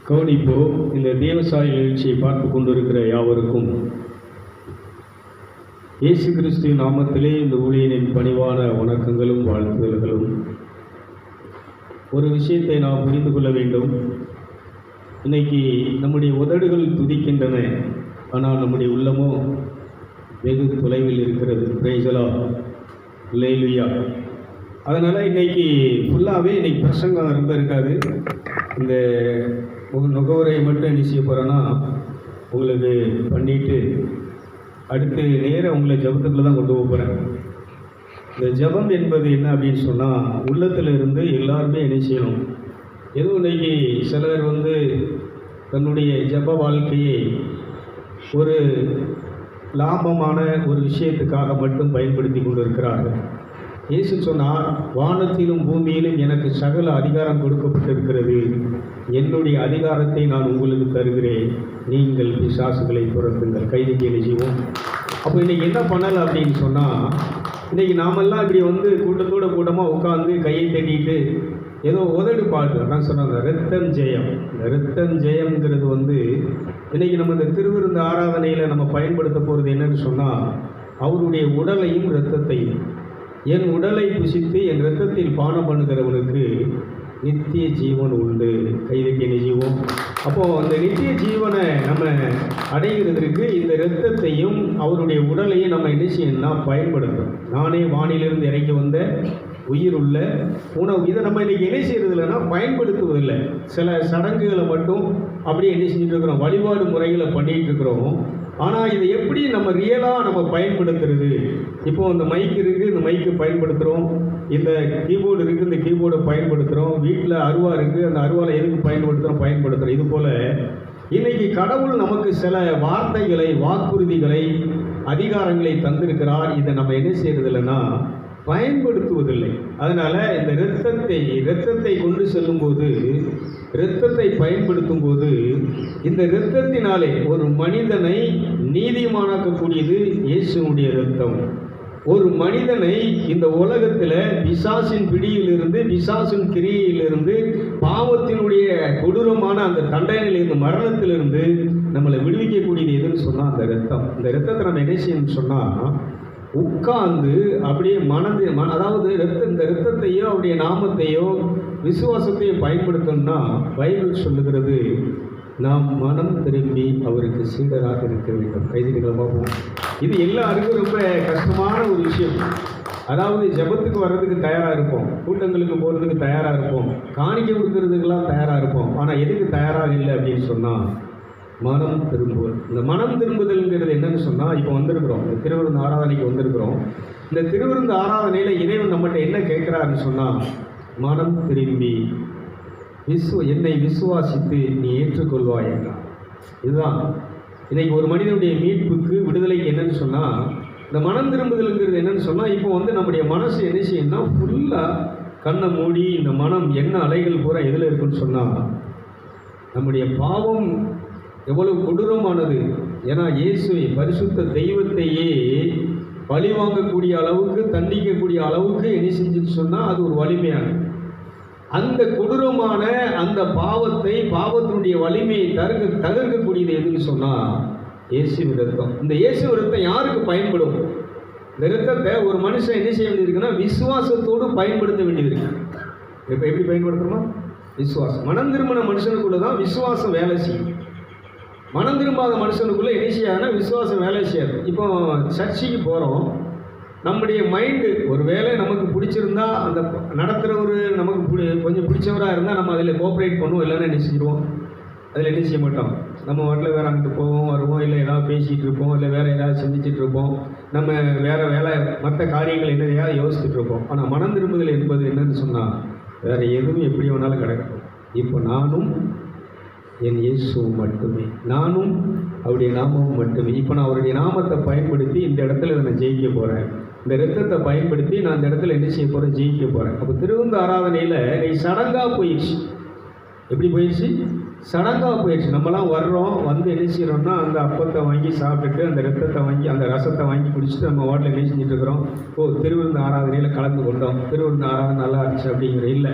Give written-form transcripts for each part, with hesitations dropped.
கவனிப்போம். இந்த தேவசாய நிகழ்ச்சியை பார்த்து கொண்டிருக்கிற யாவருக்கும் இயேசு கிறிஸ்துவின் நாமத்திலே இந்த ஊழியனின் பணிவான வணக்கங்களும் வாழ்த்துதல்களும். ஒரு விஷயத்தை நாம் புரிந்து கொள்ள வேண்டும். இன்னைக்கு நம்முடைய உதடுகள் துதிக்கின்றன, ஆனால் நம்முடைய உள்ளமோ வெகு தொலைவில் இருக்கிறது. பிரைஸ் தி லார்ட், அல்லேலூயா. அதனால் இன்னைக்கு ஃபுல்லாகவே இன்னைக்கு பிரசங்கம் ரொம்ப இருக்காது. இந்த முகவுரையை மட்டும் என்ன செய்ய போகிறேன்னா உங்களுக்கு பண்ணிவிட்டு அடுத்து நேராக உங்களை ஜபத்துக்குள்ளே தான் கொண்டு போகிறேன். இந்த ஜபம் என்பது என்ன அப்படின்னு சொன்னால், உள்ளத்தில் இருந்து எல்லாருமே என்ன செய்யணும். ஏதோ இன்னைக்கு சிலர் தன்னுடைய ஜப வாழ்க்கையை ஒரு லாபமான ஒரு விஷயத்துக்காக மட்டும் பயன்படுத்தி கொண்டு இருக்கிறார்கள். இயேசு சொன்னார், வானத்திலும் பூமியிலும் எனக்கு சகல அதிகாரம் கொடுக்கப்பட்டிருக்கிறது, என்னுடைய அதிகாரத்தை நான் உங்களுக்கு தருகிறேன், நீங்கள் பிசாசுகளை துரத்துங்கள். கைதிக்கு என்ன செய்வோம். அப்போ இன்றைக்கி என்ன பண்ணலை அப்படின்னு சொன்னால், இன்றைக்கி நாமெல்லாம் இப்படி கூட்டமாக உட்காந்து கையை தட்டிட்டு ஏதோ உதடு பாட்டு அதான் சொன்னாங்க, ரத்தம் ஜெயம். இந்த ரத்தம் ஜெயம்ங்கிறது இன்றைக்கி நம்ம இந்த திருவிருந்து ஆராதனையில் நம்ம பயன்படுத்த போகிறது என்னன்னு சொன்னால், அவருடைய உடலையும் இரத்தத்தையும். என் உடலை புசித்து என் இரத்தத்தில் பானம் பண்ணுகிறவனுக்கு நித்திய ஜீவன் உண்டு. கைதுக்கு நிஜீவம். அப்போது அந்த நித்திய ஜீவனை நம்ம அடைகிறதுக்கு இந்த இரத்தத்தையும் அவருடைய உடலையும் நம்ம என்ன செய்யணும்னா பயன்படுத்தணும். நானே வானிலிருந்து இறங்கி வந்த உயிர் உள்ள உணவு. இதை நம்ம இன்றைக்கி என்ன செய்கிறது இல்லைன்னா பயன்படுத்துவதில்லை. சில சடங்குகளை மட்டும் அப்படியே என்ன செஞ்சுட்டு இருக்கிறோம், வழிபாடு முறைகளை பண்ணிகிட்டு இருக்கிறோம். ஆனால் இதை எப்படி நம்ம ரியலாக நம்ம பயன்படுத்துறது. இப்போது இந்த மைக் இருக்குது, இந்த மைக்கு பயன்படுத்துகிறோம். இந்த கீபோர்டு இருக்குது, இந்த கீபோர்டை பயன்படுத்துகிறோம். வீட்டில் அருவா இருக்குது, அந்த அருவாவில் எதுக்கு பயன்படுத்துகிறோம். இது போல் இன்றைக்கி கடவுள் நமக்கு சில வார்த்தைகளை, வாக்குறுதிகளை, அதிகாரங்களை தந்திருக்கிறார். இதை நம்ம என்ன செய்கிறது இல்லைன்னா பயன்படுத்துவதில்லை. அதனால் இந்த இரத்தத்தை கொண்டு செல்லும்போது, இரத்தத்தை பயன்படுத்தும் போது, இந்த இரத்தத்தினாலே ஒரு மனிதனை நீதிமானாக்கக்கூடியது இயேசுவுடைய இரத்தம். ஒரு மனிதனை இந்த உலகத்தில் பிசாசின் பிடியிலிருந்து, பிசாசின் கிரியையிலிருந்து, பாவத்தினுடைய கொடூரமான அந்த தண்டனையிலிருந்து, மரணத்திலிருந்து நம்மளை விடுவிக்கக்கூடியது எதுன்னு சொன்னால் அந்த இரத்தம். இந்த இரத்தத்தை நம்ம என்ன செய்யணும்னு சொன்னால், உட்கார்ந்து அப்படியே அதாவது இந்த இரத்தத்தையோ அவருடைய நாமத்தையோ விசுவாசத்தையோ பயன்படுத்தணும்னா பைபிள் சொல்லுகிறது, நாம் மனம் திரும்பி அவருக்கு சீடராக இருக்க வேண்டும். கைதிகளை பார்ப்போம். இது எல்லாருக்கும் ரொம்ப கஷ்டமான ஒரு விஷயம். அதாவது ஜபத்துக்கு வர்றதுக்கு தயாராக இருப்போம், கூட்டங்களுக்கு போகிறதுக்கு தயாராக இருப்போம், காணிக்கை கொடுக்கறதுக்கெல்லாம் தயாராக இருப்போம். ஆனால் எதுக்கு தயாராக இல்லை அப்படின்னு சொன்னால் மனம் திரும்புதல். இந்த மனம் திரும்புதல்ங்கிறது என்னன்னு சொன்னால், இப்போ வந்திருக்கிறோம், இந்த திருவிருந்து ஆராதனைக்கு வந்திருக்கிறோம். இந்த திருவிருந்து ஆராதனையில் இறைவன் நம்மகிட்ட என்ன கேட்குறாருன்னு சொன்னால், மனம் திரும்பி என்னை விசுவாசித்து நீ ஏற்றுக்கொள்வாய் என்றார். இதுதான் இன்றைக்கி ஒரு மனிதனுடைய மீட்புக்கு, விடுதலைக்கு என்னன்னு சொன்னால், இந்த மனம் திரும்புதல்ங்கிறது என்னன்னு சொன்னால், இப்போ நம்முடைய மனசு என்ன செய்யணும்னா ஃபுல்லாக கண்ணை மூடி இந்த மனம் என்ன அலைகள் பூரா எதில் இருக்குன்னு சொன்னால், நம்முடைய பாவம் எவ்வளவு கொடூரமானது. ஏன்னா இயேசுவை, பரிசுத்த தெய்வத்தையே பழி வாங்கக்கூடிய அளவுக்கு, தண்டிக்கக்கூடிய அளவுக்கு என்ன செஞ்சுன்னு சொன்னால் அது ஒரு வலிமையான அந்த கொடூரமான அந்த பாவத்தினுடைய வலிமையை தகர்க்கக்கூடியது எதுன்னு சொன்னால் இயேசு இரத்தம். இந்த இயேசு இரத்தம் யாருக்கு பயன்படும்? இந்த இரத்தத்தை ஒரு மனுஷன் என்ன செய்ய வேண்டியிருக்குன்னா விசுவாசத்தோடு பயன்படுத்த வேண்டியது. இப்போ எப்படி பயன்படுத்தணுமா? விசுவாசம். மனம் திரும்பின மனுஷனுக்குள்ள தான் விசுவாசம் வேலை செய்யும். மனம் திரும்பாத மனுஷனுக்குள்ளே என்ன செய்யாதுன்னா விசுவாசம் வேலை செய்யாது. இப்போ சர்ச்சைக்கு போகிறோம், நம்முடைய மைண்டு ஒரு வேளை நமக்கு பிடிச்சிருந்தா, அந்த நடத்துகிறவர் நமக்கு கொஞ்சம் பிடிச்சவராக இருந்தால் நம்ம அதில் கோஆப்ரேட் பண்ணுவோம், இல்லைன்னா என்ன செஞ்சிடுவோம், அதில் என்ன செய்ய மாட்டோம். நம்ம வாட்டில் வேறு அங்கிட்டு போவோம் வருவோம், இல்லை ஏதாவது பேசிகிட்டு இருப்போம், இல்லை வேறு ஏதாவது சிந்திச்சுட்டு இருப்போம், நம்ம வேறு வேலை மற்ற காரியங்கள் என்னதையாவது யோசிச்சுட்டு இருப்போம். ஆனால் மனம் திரும்புதல் என்பது என்னன்னு சொன்னால் வேறு எதுவும் எப்படி வேணாலும் கிடக்கும். இப்போ நானும் என் இயேசுவும் மட்டுமே, நானும் அவருடைய நாமமும் மட்டுமே. இப்போ நான் அவருடைய நாமத்தை பயன்படுத்தி இந்த இடத்துல நான் ஜெயிக்க போகிறேன். இந்த இரத்தத்தை பயன்படுத்தி நான் இந்த இடத்துல என்ன செய்ய போகிறேன், ஜெயிக்க போகிறேன். அப்போ திருவிருந்து ஆராதனையில் நீ சடங்காக போயிடுச்சு. எப்படி போயிடுச்சு? சடங்காக போயிடுச்சு. நம்மலாம் வர்றோம், என்ன செய்கிறோம்னா அந்த அப்பத்தை வாங்கி சாப்பிட்டுட்டு, அந்த இரத்தத்தை வாங்கி, அந்த ரசத்தை வாங்கி குடிச்சிட்டு நம்ம வாட்டில் என்ன செஞ்சுட்டு இருக்கிறோம், திருவிருந்து ஆராதனையில் கலந்து கொண்டோம், திருவிருந்து ஆராதனை நல்லா இருந்துச்சு அப்படிங்கிற இல்லை.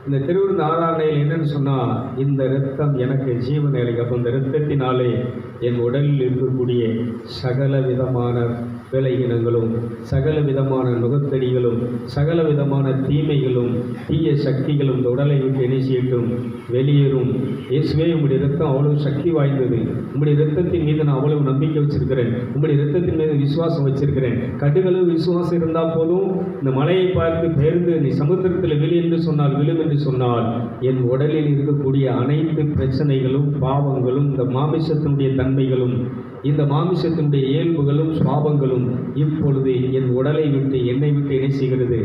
இந்த திருவிருந்து ஆராதனையில் என்னன்னு சொன்னால், இந்த இரத்தம் எனக்கு ஜீவனை அளிக்கும். அப்போ இந்த இரத்தத்தினாலே என் உடலில் இருக்கக்கூடிய சகல விதமான விலகினங்களும், சகல விதமான நுகத்தடிகளும், சகல விதமான தீமைகளும், தீய சக்திகளும் இந்த உடலை விட்டு என்ன செய்யட்டும், வெளியேறும். இயேசுவே, உம்முடைய இரத்தம் அவ்வளவு சக்தி வாய்ந்தது. உம்முடைய இரத்தத்தின் மீது நான் அவ்வளவு நம்பிக்கை வச்சிருக்கிறேன். உம்முடைய இரத்தத்தின் மீது விசுவாசம் வச்சிருக்கிறேன். கடுகளவு விசுவாசம் இருந்தால் போதும், இந்த மலையை பார்த்து பெயர்ந்து நீ சமுத்திரத்தில் விழு என்று சொன்னால் விழும் என்று சொன்னால், என் உடலில் இருக்கக்கூடிய அனைத்து பிரச்சனைகளும், பாவங்களும், இந்த மாமிசத்தினுடைய தன்மைகளும், இந்த மாமிசத்தினுடைய இயல்புகளும், சுவாபங்களும் இப்பொழுது என் உடலை விட்டு, என்னை விட்டு என்ன செய்கிறது,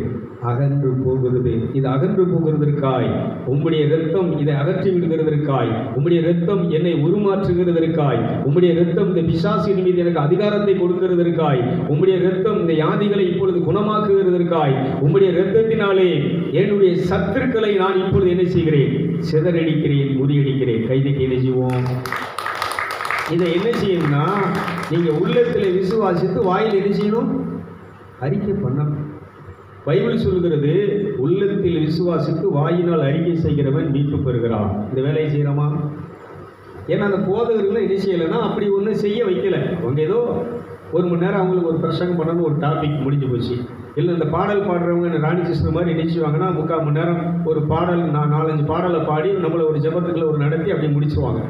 அகன்று போகிறது. இது அகன்று போகிறதற்காய் உம்முடைய இரத்தம் இதை அகற்றி விடுகிறதற்காய், உம்முடைய இரத்தம் என்னை உருமாற்றுகிறதற்காய், உம்முடைய இரத்தம் இந்த பிசாசின் மீது எனக்கு அதிகாரத்தை கொடுக்கிறதற்காய், உம்முடைய இரத்தம் இந்த வியாதிகளை இப்பொழுது குணமாக்குகிறதற்காய், உம்முடைய இரத்தத்தினாலே என்னுடைய சத்துருக்களை நான் இப்பொழுது என்ன செய்கிறேன், சிதறடிக்கிறேன், முறியடிக்கிறேன். கைதுக்கு என்ன செய்வோம்? இதை என்ன செய்யணும்னா, நீங்கள் உள்ளத்தில் விசுவாசித்து வாயில் என்ன செய்யணும், அறிக்கை பண்ணணும். பைபிள் சொல்கிறது, உள்ளத்தில் விசுவாசித்து வாயினால் அறிக்கை செய்கிறவன் மீட்பு பெறுகிறான். இந்த வேலையை செய்கிறோமா? ஏன்னா அந்த போதகர்கள் என்ன செய்யலைன்னா அப்படி ஒன்றும் செய்ய வைக்கலை. அவங்க ஏதோ 1 மணி நேரம் அவங்களுக்கு ஒரு பிரசங்கம் பண்ணணும், ஒரு டாபிக் முடிஞ்சு போச்சு. இல்லை இந்த பாடல் பாடுறவங்க ராணி கிருஷ்ணன் மாதிரி என்ன செய்வாங்கன்னா 3/4 மணி நேரம் ஒரு பாடல், 4-5 பாடலை பாடி நம்மளை ஒரு ஜெபத்துக்குள்ள ஒரு நடத்தி அப்படி முடிச்சுவாங்க.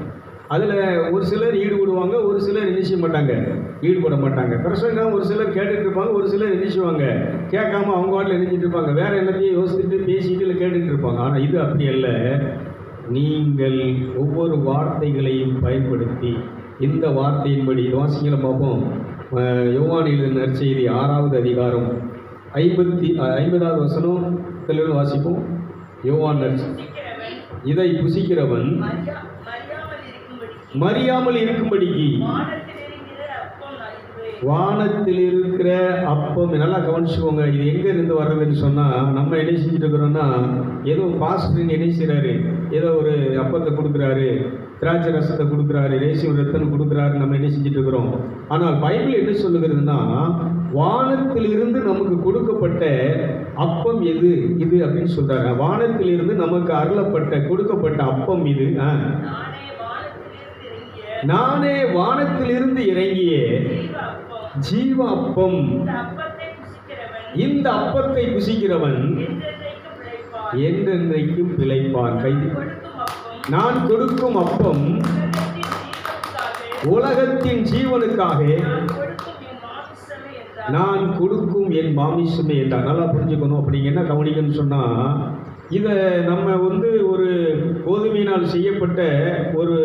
அதில் ஒரு சிலர் ஈடுபடுவாங்க, ஒரு சிலர் என்ன செய்ய மாட்டாங்க, ஈடுபட மாட்டாங்க. பிரசங்கம் ஒரு சிலர் கேட்டுட்டு இருப்பாங்க, ஒரு சிலர் என்ன செய்வாங்க, கேட்காம அவங்க வாட்டில் நினைச்சிட்டு இருப்பாங்க, வேற எல்லாத்தையும் யோசிச்சுட்டு பேசிட்டு இல்லை கேட்டுட்டு இருப்பாங்க. ஆனால் இது அப்படி அல்ல. நீங்கள் ஒவ்வொரு வார்த்தைகளையும் பயன்படுத்தி இந்த வார்த்தையின்படி வாசிங்களை பார்ப்போம். யோவான் எழுதின நற்செய்தி 6வது அதிகாரம் 50வது வசனத்திலிருந்து வாசிப்போம். யோவான் நற்செய்தி. இதை புசிக்கிறவன் மறியாமல் இருக்கும்படிக்கு வானத்தில் இருக்கிற அப்பம். நல்லா கவனிச்சுக்கோங்க, இது எங்க இருந்து வர்றதுன்னு சொன்னா, நம்ம என்ன செஞ்சுட்டு இருக்கிறோம்னா, ஏதோ பாஸ்டர் என்ன செய்யறாரு, ஏதோ ஒரு அப்பத்தை கொடுக்குறாரு, திராட்சை ரசத்தை கொடுக்குறாரு, ரேசியம் ரத்தம் கொடுக்குறாரு, நம்ம என்ன செஞ்சுட்டு இருக்கிறோம். ஆனால் பைபிள் என்ன சொல்லுகிறதுனா, வானத்திலிருந்து நமக்கு கொடுக்கப்பட்ட அப்பம் எது இது அப்படின்னு சொல்றாங்க. வானத்திலிருந்து நமக்கு அருளப்பட்ட கொடுக்கப்பட்ட அப்பம் இது. நானே வானத்திலிருந்து இறங்கிய ஜீவ அப்பம். இந்த அப்பத்தை புசிக்கிறவன் என்றென்றைக்கும் பிழைப்பான். கைது. நான் கொடுக்கும் அப்பம் உலகத்தின் ஜீவனுக்காக நான் கொடுக்கும் என் மாமிசமே என்றார். நல்லா புரிஞ்சுக்கணும். அப்படி என்ன கவனிக்கணும்னு சொன்னா, இதை நம்ம ஒரு கோதுமையினால் செய்யப்பட்ட ஒரு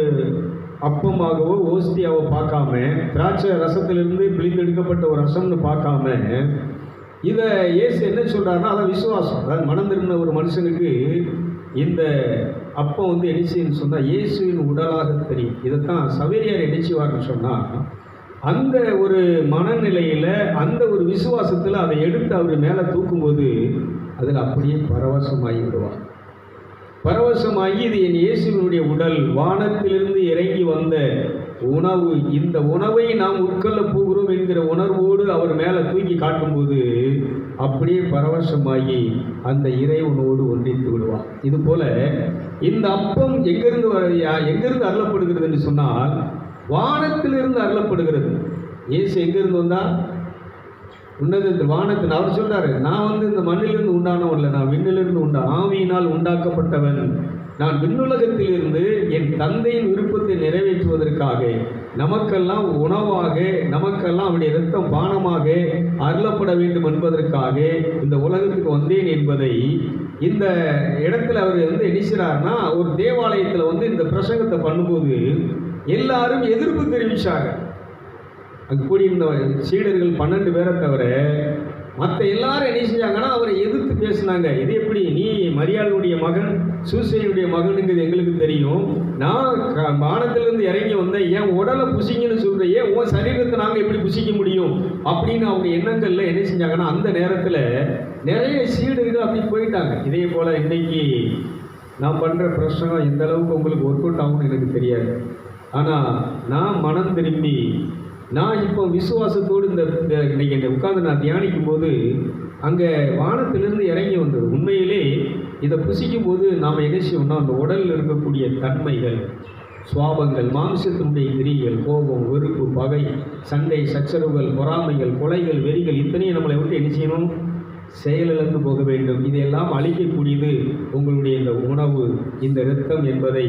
அப்பமாகவோ ஓஸ்தியாவோ பார்க்காம, திராட்சை ரசத்திலிருந்து பிழிந்தெடுக்கப்பட்ட ஒரு ரசம்னு பார்க்காம, இதை இயேசு என்ன சொல்றாருன்னா, அதான் விசுவாசம். அதாவது மனம் திரும்பின ஒரு மனுஷனுக்கு இந்த அப்பம் என்ன செய்யுன்னு சொன்னால் இயேசுவின் உடலாக தெரியும். இதைத்தான் சவேரியார் என்ன செய்வார்னு சொன்னால், அந்த ஒரு மனநிலையில், அந்த ஒரு விசுவாசத்தில் அதை எடுத்து அவர் மேலே தூக்கும்போது அதில் அப்படியே பரவசமாகி விடுவார். பரவசமாகி இது என் இயேசுவினுடைய உடல், வானத்திலிருந்து இறங்கி வந்த உணவு, இந்த உணவை நாம் உட்கொள்ள போகிறோம் என்கிற உணர்வோடு அவர் மேலே தூக்கி காட்டும்போது அப்படியே பரவசமாகி அந்த இறைவனோடு ஒன்றித்து விடுவார். இது போல இந்த அப்பம் எங்கிருந்து அருளப்படுகிறது என்று சொன்னால், வானத்திலிருந்து அருளப்படுகிறது. இயேசு எங்கிருந்து வந்தால், உன்னதத்தில் வானத்தில். அவர் சொல்றாரு, நான் இந்த மண்ணிலிருந்து உண்டானவன் இல்லை, நான் விண்ணிலிருந்து ஆவியினால் உண்டாக்கப்பட்டவன். நான் விண்ணுலகத்திலிருந்து என் தந்தையின் விருப்பத்தை நிறைவேற்றுவதற்காக நமக்கெல்லாம் உணவாக, நமக்கெல்லாம் அவருடைய இரத்தம் பானமாக அருளப்பட வேண்டும் என்பதற்காக இந்த உலகத்துக்கு வந்தேன் என்பதை இந்த இடத்துல அவர் என்ன செய்றாருன்னா, ஒரு தேவாலயத்தில் இந்த பிரசங்கத்தை பண்ணும்போது எல்லாரும் எதிர்ப்பு தெரிவிச்சாங்க. அங்கே கூடியிருந்த சீடர்கள் 12 பேரை தவிர மற்ற எல்லாரும் என்ன செஞ்சாங்கன்னா அவரை எதிர்த்து பேசினாங்க. இது எப்படி, நீ மரியாளுடைய மகன், சூசையுடைய மகனுங்கிறது எங்களுக்கு தெரியும், நான் வானத்திலிருந்து இறங்கி வந்தேன், ஏன் உடலை புசிங்கன்னு சொல்கிறேன், ஏன் உன் சரீரத்தை நாங்கள் எப்படி புசிக்க முடியும் அப்படின்னு அவங்க எண்ணங்களில் என்ன செஞ்சாங்கன்னா, அந்த நேரத்தில் நிறைய சீடர்கள் அப்படி போயிட்டாங்க. இதே போல் இன்னைக்கு நான் பண்ணுற பிரச்சனை எந்த அளவுக்கு உங்களுக்கு ஒர்க் அவுட் ஆகும்னு எனக்கு தெரியாது. ஆனால் நான் மனம் திரும்பி நான் இப்போ விசுவாசத்தோடு இன்னைக்கு உட்கார்ந்து நான் தியானிக்கும் போது அங்கே வானத்திலிருந்து இறங்கி வந்தது. உண்மையிலே இதை புசிக்கும் போது நாம் என்ன செய்யணும்னா, அந்த உடலில் இருக்கக்கூடிய தன்மைகள், சுவாபங்கள், மாம்சத்தினுடைய கிரிகள், கோபம், வெறுப்பு, பகை, சண்டை, சச்சரவுகள், பொறாமைகள், கொலைகள், வெறிகள், இத்தனையும் நம்மளை விட்டு என்ன செய்யணும், செயலிழந்து போக வேண்டும். இதையெல்லாம் அழிக்கக்கூடியது உங்களுடைய இந்த உணவு, இந்த இரத்தம் என்பதை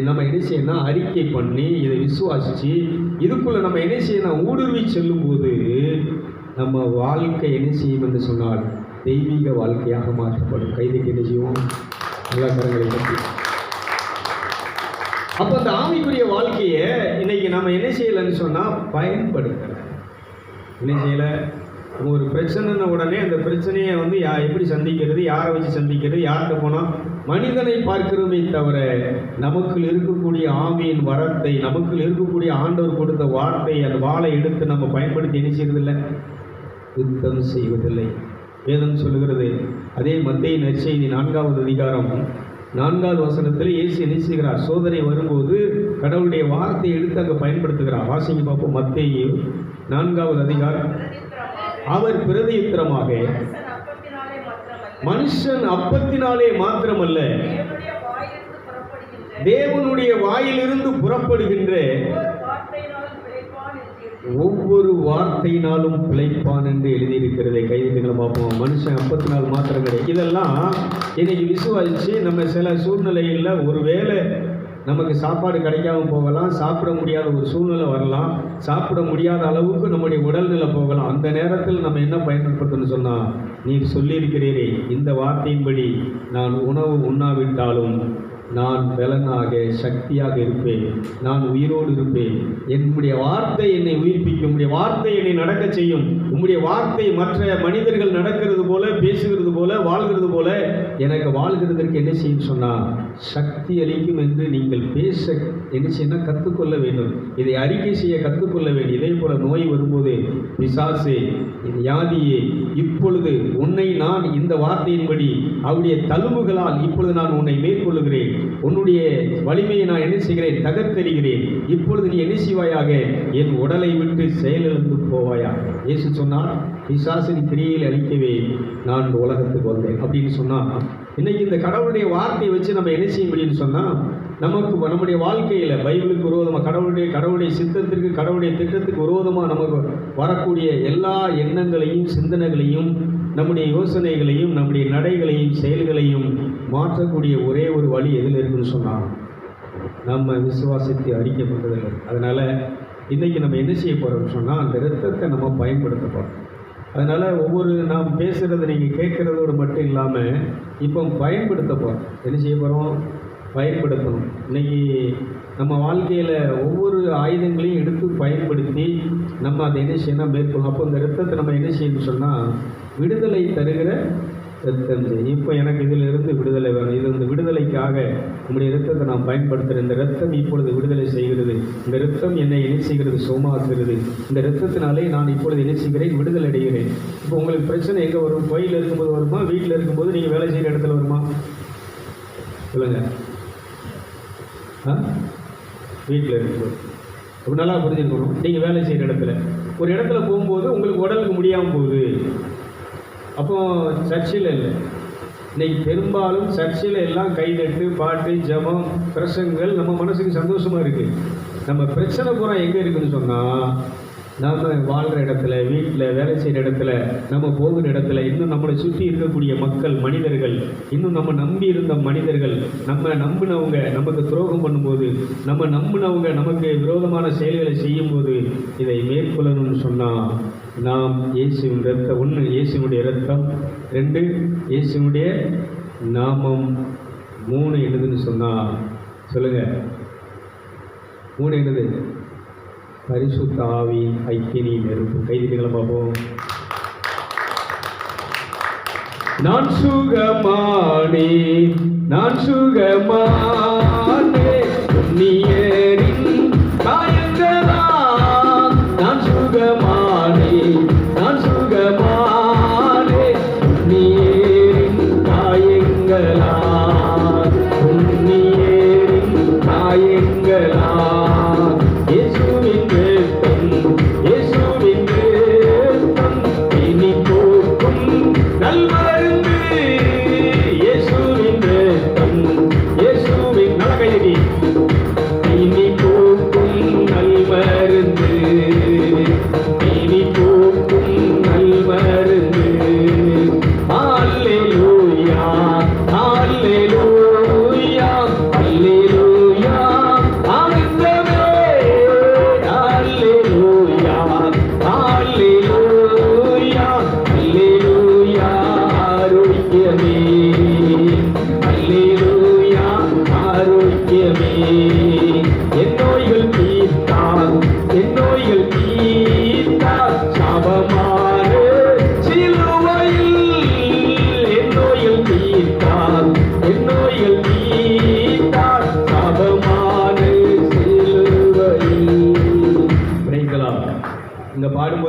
நம்ம என்ன செய்யணும், அறிக்கை பண்ணி இதை விசுவாசித்து இதுக்குள்ளே நம்ம என்ன செய்யணும், ஊடுருவி செல்லும்போது நம்ம வாழ்க்கை என்ன செய்யும் என்று சொன்னால் தெய்வீக வாழ்க்கையாக மாற்றப்படும். கைதுக்கு என்ன செய்வோம், எல்லா கரங்களை பற்றி. அப்போ அந்த ஆவிக்குரிய வாழ்க்கையை இன்னைக்கு நம்ம என்ன செய்யலைன்னு சொன்னால் பயன்படுத்தலை. என்ன செய்யலை, ஒரு பிரச்சனைன உடனே அந்த பிரச்சனையை வந்து எப்படி சந்திக்கிறது, யாரை வச்சு சந்திக்கிறது, யார்கிட்ட போனால் மனிதனை பார்க்கிறோமே தவிர நமக்குள் இருக்கக்கூடிய ஆவியின் வரத்தை, நமக்குள் இருக்கக்கூடிய ஆண்டவர் கொடுத்த வார்த்தை, அந்த வாளை எடுத்து நம்ம பயன்படுத்தி என்ன செய்வதில்லை, யுத்தம் செய்வதில்லை. வேதம் சொல்லுகிறது. அதே மத்தேயு நற்செய்தி 4வது அதிகாரம் 4வது வசனத்தில் இயேசு என்ன செய்கிறார், சோதனை வரும்போது கடவுளுடைய வார்த்தையை எடுத்து அங்கே பயன்படுத்துகிறார். வாசிங்க பார்ப்போம். மத்தேயு 4வது அதிகாரம். அவர் பிரதியுத்தரமாக, மனுஷன் அப்பத்தினாலே மாத்திரமல்ல, தேவனுடைய வாயிலிருந்து புறப்படுகின்ற ஒவ்வொரு வார்த்தையினாலும் பிழைப்பான் என்று எழுதியிருக்கிறதை கைதிகளை பார்ப்போம். மனுஷன் அப்பத்தினால் மாத்திரம் கிடையாது. இதெல்லாம் இன்னைக்கு விசுவாசிச்சு நம்ம சில சூழ்நிலையில் ஒருவேளை நமக்கு சாப்பாடு கிடைக்காம போகலாம், சாப்பிட முடியாத ஒரு சூழ்நிலை வரலாம், சாப்பிட முடியாத அளவுக்கு நம்முடைய உடல்நிலை போகலாம். அந்த நேரத்தில் நம்ம என்ன பயன்படுத்தணும்னு சொன்னால், நீர் சொல்லியிருக்கிறீரே, இந்த வார்த்தையின்படி நான் உணவு உண்ணாவிட்டாலும் நான் பலனாக சக்தியாக இருப்பேன், நான் உயிரோடு இருப்பேன், என்னுடைய வார்த்தை என்னை உயிர்ப்பிக்கும், உம்முடைய வார்த்தை என்னை நடக்க செய்யும், உம்முடைய வார்த்தை மற்ற மனிதர்கள் நடக்கிறது போல, பேசுகிறது போல, வாழ்கிறது போல எனக்கு வாழ்கிறதற்கு என்ன செய்யும் சொன்னால் சக்தி அளிக்கும் என்று நீங்கள் பேச என்ன செய்யணும், கற்றுக்கொள்ள வேண்டும். இதை அறிக்கை செய்ய கற்றுக்கொள்ள வேண்டும். இதே போல நோய் வரும்போது, பிசாசே, வியாதியே, இப்பொழுது உன்னை நான் இந்த வார்த்தையின்படி அவருடைய தழும்புகளால் இப்பொழுது நான் உன்னை மேற்கொள்ளுகிறேன், உன்னுடைய வலிமையை நான் என்ன செய்கிறேன், தகர்த்தெறிகிறேன், இப்பொழுது நீ என்ன செய்வாயாக, என் உடலை விட்டு செயலிழந்து போவாயா. இயேசு சொன்னார், பிசாசின் கிரியையில் அழிக்கவே நான் இந்த உலகத்துக்கு வந்தேன் அப்படின்னு சொன்னால், இன்னைக்கு இந்த கடவுளுடைய வார்த்தையை வச்சு நம்ம என்ன செய்ய முடியும்னு சொன்னால், நமக்கு நம்முடைய வாழ்க்கையில் பைபிளுக்கு விரோதமாக, கடவுளுடைய சித்தத்திற்கு, கடவுளுடைய திட்டத்துக்கு விரோதமாக நமக்கு வரக்கூடிய எல்லா எண்ணங்களையும், சிந்தனைகளையும், நம்முடைய யோசனைகளையும், நம்முடைய நடைகளையும், செயல்களையும் மாற்றக்கூடிய ஒரே ஒரு வழி எதில் இருக்குன்னு சொன்னால், நம்ம விசுவாசத்தை அறிக்கப்படுறதில்லை. அதனால் இன்றைக்கி நம்ம என்ன செய்ய போகிறோம்னு சொன்னால், அந்த இரத்தத்தை நம்ம பயன்படுத்த போகிறோம். அதனால் ஒவ்வொரு நாம் பேசுகிறத நீங்கள் கேட்குறதோடு மட்டும் இல்லாமல் இப்போ பயன்படுத்த போகிறோம். என்ன செய்ய போகிறோம், பயன்படுத்தணும். இன்றைக்கி நம்ம வாழ்க்கையில் ஒவ்வொரு ஆயுதங்களையும் எடுத்து பயன்படுத்தி நம்ம அதை என்ன செய்யணும், மேற்கொள்ளணும். அப்போ இந்த இரத்தத்தை நம்ம என்ன செய்யணும்னு சொன்னால், விடுதலை தருகிற இரத்தம். இப்போ எனக்கு இதில் இருந்து விடுதலை வேணும், இது இந்த விடுதலைக்காக நம்முடைய இரத்தத்தை நான் பயன்படுத்துகிறேன். இந்த இரத்தம் இப்பொழுது விடுதலை செய்கிறது, இந்த இரத்தம் என்னை என்ன செய்கிறது, சுகமாக்குகிறது. இந்த இரத்தத்தினாலே நான் இப்பொழுது என்ன செய்கிறேன், விடுதலை அடைகிறேன். இப்போ உங்களுக்கு பிரச்சனை எங்கே வரும், கோயிலில் இருக்கும்போது வருமா, வீட்டில் இருக்கும்போது, நீங்கள் வேலை செய்கிற இடத்துல வருமா, சொல்லுங்கள். வீட்டில் இருக்கும்போது அப்போ நல்லா புரிஞ்சுக்கணும். நீங்கள் வேலை செய்கிற இடத்துல, ஒரு இடத்துல போகும்போது உங்களுக்கு உடலுக்கு முடியாமல் போகுது, அப்போது சர்ச்சில் இல்லை. இன்றைக்கி பெரும்பாலும் சர்ச்சில் எல்லாம் கைதட்டு, பாட்டு, ஜபம், பிரசங்கள் நம்ம மனசுக்கு சந்தோஷமாக இருக்குது. நம்ம பிரச்சனை பூரா எங்கே இருக்குதுன்னு சொன்னால், நம்ம வாழ்கிற இடத்துல, வீட்டில், வேலை செய்கிற இடத்துல, நம்ம போகிற இடத்துல, இன்னும் நம்மளை சுற்றி இருக்கக்கூடிய மக்கள், மனிதர்கள், இன்னும் நம்ம நம்பி இருந்த மனிதர்கள், நம்ம நம்பினவங்க நமக்கு துரோகம் பண்ணும்போது, நம்ம நம்பினவங்க நமக்கு விரோதமான செயல்களை செய்யும்போது, இதை மேற்கொள்ளணும்னு சொன்னால் நாம் இயேசுவின் இரத்தம், 1 இயேசுனுடைய இரத்தம், 2 இயேசுனுடைய நாமம், 3 என்னதுன்னு சொன்னால் சொல்லுங்கள், 3 என்னது, பரிசுத்த ஆவி, ஐக்கிய நெருப்பு. கைதிகளை பார்ப்போம். நான் சுகமானே, நான் சுகமானே, நீரின் காயங்களா, நான் சுகமானே, நான் சுகமானே, நீரின் காயங்களா, நீரின் காயங்களா,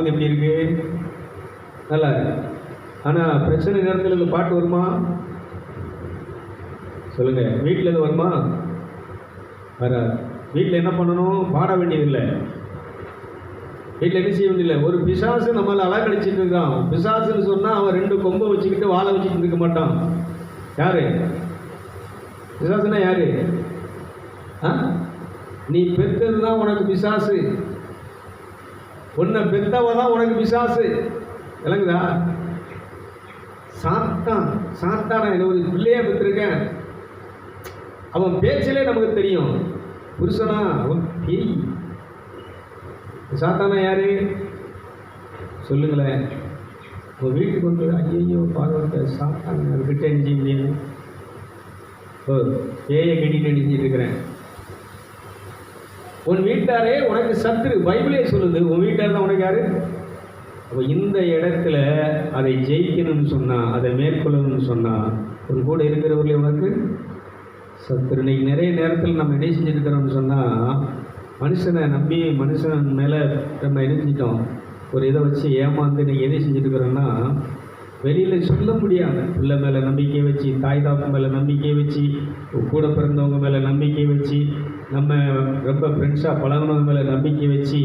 பாடும்போது எப்படி இருக்கு? நல்லா இருக்கு. ஆனால் பிரச்சனை நேரத்தில் இந்த பாட்டு வருமா? சொல்லுங்க. வீட்டில் இது வருமா? வராது. வீட்டில் என்ன பண்ணணும்? பாட வேண்டியதில்லை. வீட்டில் என்ன செய்ய வேண்டியதில்லை. ஒரு பிசாசு நம்மளை அலக்கடிச்சிட்டு இருக்கான். பிசாசுன்னு சொன்னால் அவன் 2 கொம்பை வச்சுக்கிட்டு வாழை வச்சுக்கிட்டு இருக்க மாட்டான். யாரு பிசாசுனா? யாரு? நீ பெற்றது தான் உனக்கு பிசாசு. உன்னை பெத்தவ தான் உனக்கு பிசாசு. விளங்குதா? சாத்தான ஒரு பிள்ளைய பெற்றிருக்கேன். அவன் பேச்சிலே நமக்கு தெரியும். புருஷனா? அவன் பேய். சாத்தானா யாரு? சொல்லுங்களேன். உன் வீட்டுக்கு வந்து ஐயோ பார்வத்தை சாத்தான அதுக்கிட்ட என்ன செய்ய முடியாது? பேயை கட்டிட்டு அடிச்சிட்டு இருக்கிறேன். உன் வீட்டாரே உனக்கு சத்துரு. பைபிளே சொல்லுது உன் வீட்டார் தான் உனக்கு யாரு? அப்போ இந்த இடத்துல அதை ஜெயிக்கணும்னு சொன்னால், அதை மேற்கொள்ளணும்னு சொன்னால், உன் கூட இருக்கிறவர்களே உனக்கு சத்துரு. இன்னைக்கு நிறைய நேரத்தில் நம்ம என்ன செஞ்சுருக்கிறோம்னு சொன்னால், மனுஷனை நம்பி மனுஷன் மேலே நம்ம இணைஞ்சிட்டோம். ஒரு இதை வச்சு ஏமாந்து இன்றைக்கி என்ன செஞ்சுருக்கிறோன்னா, வெளியில் சொல்ல முடியாத பிள்ளை மேலே நம்பிக்கை வச்சு, தாய் தாப்பு மேலே நம்பிக்கை வச்சு, கூட பிறந்தவங்க மேலே நம்பிக்கை வச்சு, நம்ம ரொம்ப ஃப்ரெண்ட்ஸாக பழகினவங்க மேலே நம்பிக்கை வச்சு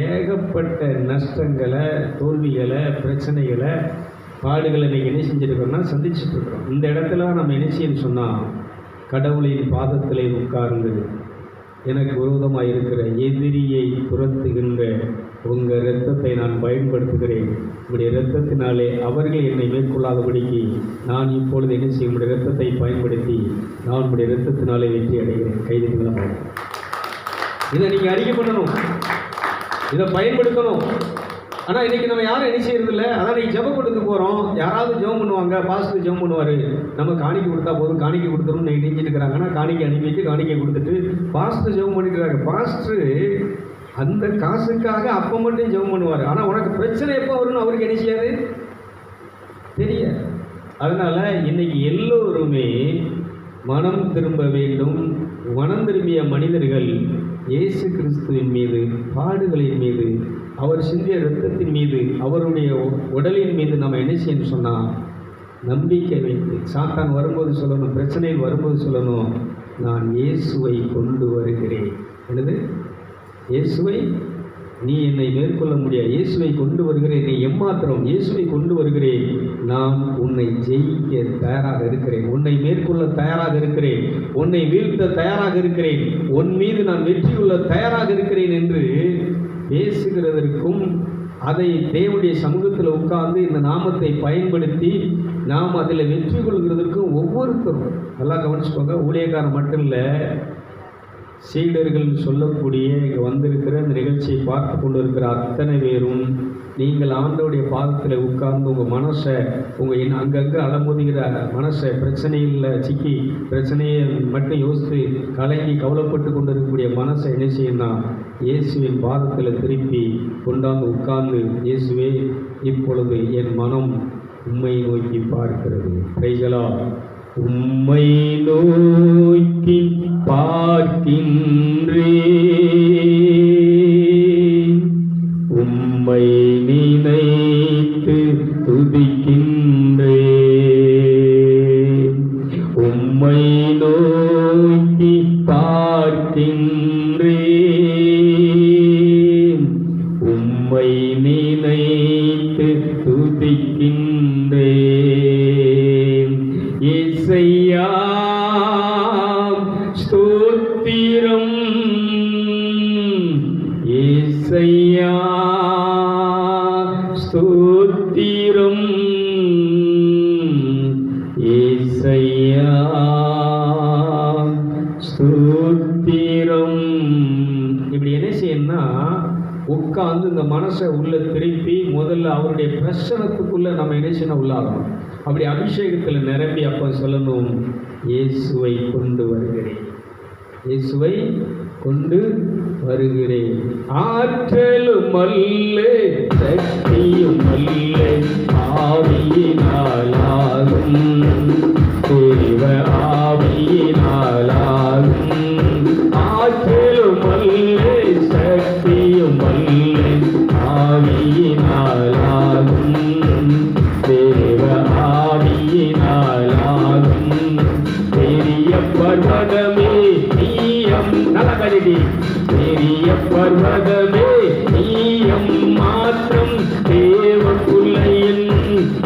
ஏகப்பட்ட நஷ்டங்களை, தோல்விகளை, பிரச்சனைகளை, பாடுகளை இன்றைக்கி என்ன செஞ்சுருக்கோம்னா சந்திச்சுட்ருக்குறோம். இந்த இடத்துல நம்ம என்ன செய்யணும்னு சொன்னால், கடவுளின் பாதத்திலே உட்கார்ந்து எனக்கு விரோதமாக இருக்கிற எதிரியை துரத்துகின்ற உங்கள் இரத்தத்தை நான் பயன்படுத்துகிறேன். உங்களுடைய இரத்தத்தினாலே அவர்கள் என்னை மேற்கொள்ளாதபடிக்கு நான் இப்பொழுது என்ன செய்ய உங்களுடைய இரத்தத்தை பயன்படுத்தி நான் உங்களுடைய இரத்தத்தினாலே வெற்றி அடைகிறேன். கைதுகளாக இதை நீங்கள் அறிக்கை பண்ணணும், இதை பயன்படுத்தணும். ஆனால் இன்றைக்கி நம்ம யாரும் என்ன செய்யறதில்லை. அதான் இன்றைக்கி ஜெபம் கொடுத்து போகிறோம். யாராவது ஜெபம் பண்ணுவாங்க, பாஸ்டர் ஜெபம் பண்ணுவார். நம்ம காணிக்கை கொடுத்தா போதும், காணிக்கை கொடுத்துருன்னு நினைச்சிட்டு இருக்கிறாங்க. ஆனால் காணிக்கை அனுப்பிட்டு காணிக்கை கொடுத்துட்டு பாஸ்டர் ஜெபம் பண்ணிக்கிறாங்க. பாஸ்டர் அந்த காசுக்காக அப்போ மட்டும் ஜெபம் பண்ணுவார். ஆனால் உனக்கு பிரச்சனை எப்போ வரும்னு அவருக்கு என்ன செய்யாது தெரியாது. அதனால் இன்றைக்கி எல்லோருமே மனம் திரும்ப வேண்டும். மனம் திரும்பிய மனிதர்கள் இயேசு கிறிஸ்துவின் மீது, பாடுகளின் மீது, அவர் சிந்திய இரத்தத்தின் மீது, அவருடைய உடலின் மீது நம்ம என்ன செய்யணும் சொன்னால் நம்பிக்கை வைத்து, சாத்தான் வரும்போது சொல்லணும், பிரச்சனையில் வரும்போது சொல்லணும், நான் இயேசுவை கொண்டு வருகிறேன். என்னது? இயேசுவை நீ என்னை மேற்கொள்ள முடியாது. இயேசுவை கொண்டு வருகிறேன். என்னை எம்மாத்திரம் இயேசுவை கொண்டு வருகிறேன். நான் உன்னை ஜெயிக்க தயாராக இருக்கிறேன். உன்னை மேற்கொள்ள தயாராக இருக்கிறேன். உன்னை வீழ்த்த தயாராக இருக்கிறேன். உன் மீது நான் வெற்றி கொள்ள தயாராக இருக்கிறேன் என்று பேசுகிறதற்கும், அதை தேவனுடைய சமூகத்தில் உட்கார்ந்து இந்த நாமத்தை பயன்படுத்தி நாம் அதில் வெற்றி கொள்கிறதற்கும் ஒவ்வொருத்தரும் நல்லா கவனிச்சுக்கோங்க. ஊழியக்காரன் மட்டும் இல்லை, சீடர்கள் சொல்லக்கூடிய இங்கே வந்திருக்கிற இந்த நிகழ்ச்சியை பார்த்து கொண்டு இருக்கிற அத்தனை பேரும் நீங்கள் ஆண்டவருடைய பாதத்தில் உட்கார்ந்து உங்கள் மனசை, உங்கள் அங்கங்கே அலமோதுகிற மனசை, பிரச்சனையில் சிக்கி பிரச்சனையை மட்டும் யோசித்து கலங்கி கவலைப்பட்டு கொண்டு இருக்கக்கூடிய மனசை என்ன செய்யணும்னா இயேசுவின் பாதத்தில் திருப்பி கொண்டாந்து உட்கார்ந்து, இயேசுவே இப்பொழுது என் மனம் உம்மை நோக்கி பார்க்கிறது. கைகளா உம்மை நோக்கி பார்க்கின்றேன், உம்மை நினைத்து துதிக்கின்றேன். உம்மை நோக்கி பார்க்கின்றேன், உம்மை நினைத்து துதிக்கின்றேன். இசையா ஸ்தோத்திரம், இசையா ஸ்தோத்திரம், இசையா ஸ்தோத்திரம். இப்படி என்ன செய்யணும்னா உட்காந்து இந்த மனசை உள்ள திருப்பி முதல்ல அவருடைய பிரசனத்துக்குள்ள நம்ம என்ன செய்யணும் உள்ளாகணும். அப்படி அபிஷேகத்தில் நிரம்பி அப்போ சொல்லணும், இயேசுவை கொண்டு வருகிறேன், இயேசுவை கொண்டு வருகிறேன். ஆற்றலும் அல்ல, சக்தியும் அல்ல, ஆவியினாலாகும், தேவ ஆவியினாலாகும். ஆற்றலும் அல்ல, சக்தியும் அல்ல, ஆவியினாலாகும். பெரிய பர்வதமே நீயம் மாத்திரம் தேவ புள்ளையின்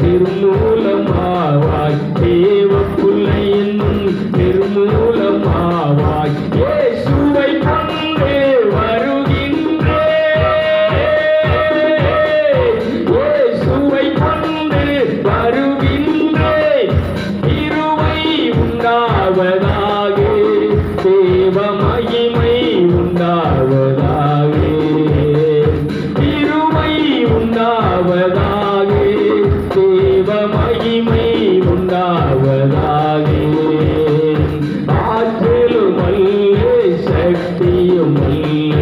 நிர்மூலமாவாய் தேவ புள்ளையின் நிர்மூலமாவாய் இயேசுவை கொண்டு வருகின்றேன் இயேசுவை கொண்டு வருகின்றேன் இருவை உண்டாவதாக தேவ மகிமை உண்டாவதாக இருவை உண்டாவதாக தேவ மகிமை உண்டாவதாக ஆற்றலும் அல்ல சக்தியும் அல்ல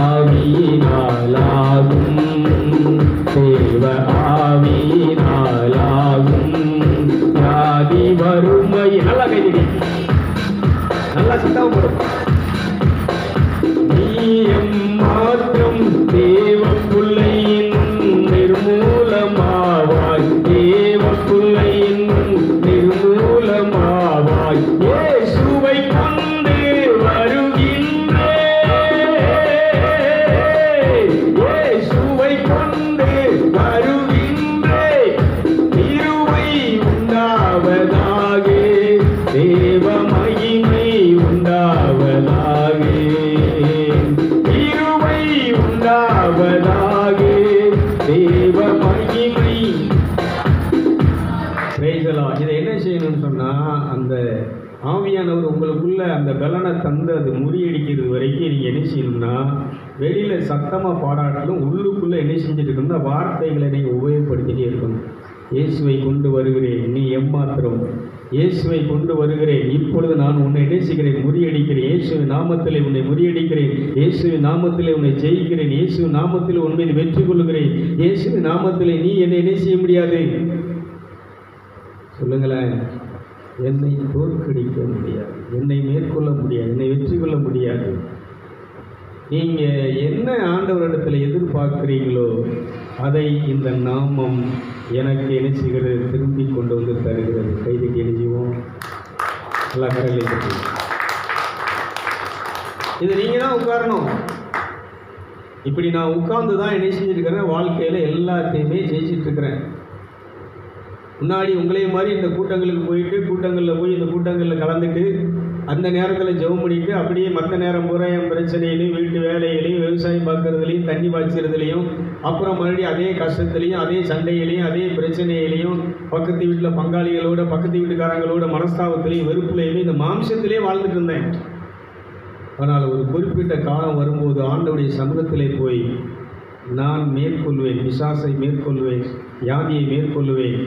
ஆவியினாலாகும் தேவ ஆவியினாலாகும் வியாதி வறுமை நல்லா கைதிடி நல்லா சித்தாவும் போடும் நீயம் மாத்திரம் தேவ புள்ளையின் நிர்மூலமாவாய் தேவ புள்ளையின் நிர்மூலமாவாய் இயேசுவை கொண்டு வருகின்றேன் இயேசுவை கொண்டு வருகின்றேன் இருவை உண்டாவதாக தேவ மகிமை உண்டாவதாக இருவை உண்டாவதாக தேவ மகிமை. இதை என்ன செய்யணும்னு சொன்னா அந்த ஆவியானவர் உங்களுக்குள்ள அந்த பலனை தந்து அது முறியடிக்கிறது வரைக்கும் நீங்க என்ன செய்யணும்னா வெளியில சத்தமா பாடாட்டாலும் உள்ளுக்குள்ள என்ன செஞ்சுட்டு இருக்கணும், வார்த்தைகளை நீங்க உபயோகப்படுத்திட்டே இருக்கணும். இயேசுவை கொண்டு வருகிறேன், நீ எம்மாத்திரம் இயேசுவை கொண்டு வருகிறேன், இப்பொழுது நான் உன்னை என்ன செய்கிறேன், முறியடிக்கிறேன், இயேசுவின் நாமத்திலே உன்னை முறியடிக்கிறேன், இயேசுவின் நாமத்திலே உன்னை ஜெயிக்கிறேன், இயேசுவின் நாமத்திலே உன் மீது வெற்றி கொள்கிறேன், இயேசுவின் நாமத்திலே நீ என்னை என்ன செய்ய முடியாது சொல்லுங்களேன், என்னை தோற்கடிக்க முடியாது, என்னை மேற்கொள்ள முடியாது, என்னை வெற்றி கொள்ள முடியாது. நீங்க என்ன ஆண்டவரிடத்தில் எதிர்பார்க்கிறீங்களோ அதை இந்த நாமம் எனக்கு என்ன செய்கிறது, திரும்பி கொண்டு வந்து தருகிறது. கைதுக்கு எழுதிவோம் எல்லா கரையிலையும் இது நீங்க தான் உட்காரணும். இப்படி நான் உட்கார்ந்து தான் என்ன செஞ்சுருக்கிறேன், வாழ்க்கையில் எல்லாத்தையுமே ஜெயிச்சிட்டு இருக்கிறேன். முன்னாடி உங்களையும் மாதிரி இந்த கூட்டங்களுக்கு போயிட்டு கூட்டங்களில் போய் இந்த கூட்டங்களில் கலந்துட்டு அந்த நேரத்தில் ஜெபம் பண்ணிட்டு அப்படியே மற்ற நேரம் பூரா என் பிரச்சனையிலையும் வீட்டு வேலைகளையும் விவசாயம் பார்க்குறதுலையும் தண்ணி பாய்ச்சறதுலையும் அப்புறம் மறுபடியும் அதே கஷ்டத்துலையும் அதே சண்டையிலையும் அதே பிரச்சனையிலையும் பக்கத்து வீட்டில் பங்காளிகளோட பக்கத்து வீட்டுக்காரங்களோட மனஸ்தாபத்திலையும் வெறுப்புலையுமே இந்த மாம்சத்திலே வாழ்ந்துட்டு இருந்தேன். ஆனால் ஒரு குறிப்பிட்ட காலம் வரும்போது ஆண்டவருடைய சமூகத்திலே போய் நான் மேற்கொள்வேன், பிசாசை மேற்கொள்வேன், வியாதியை மேற்கொள்வேன்,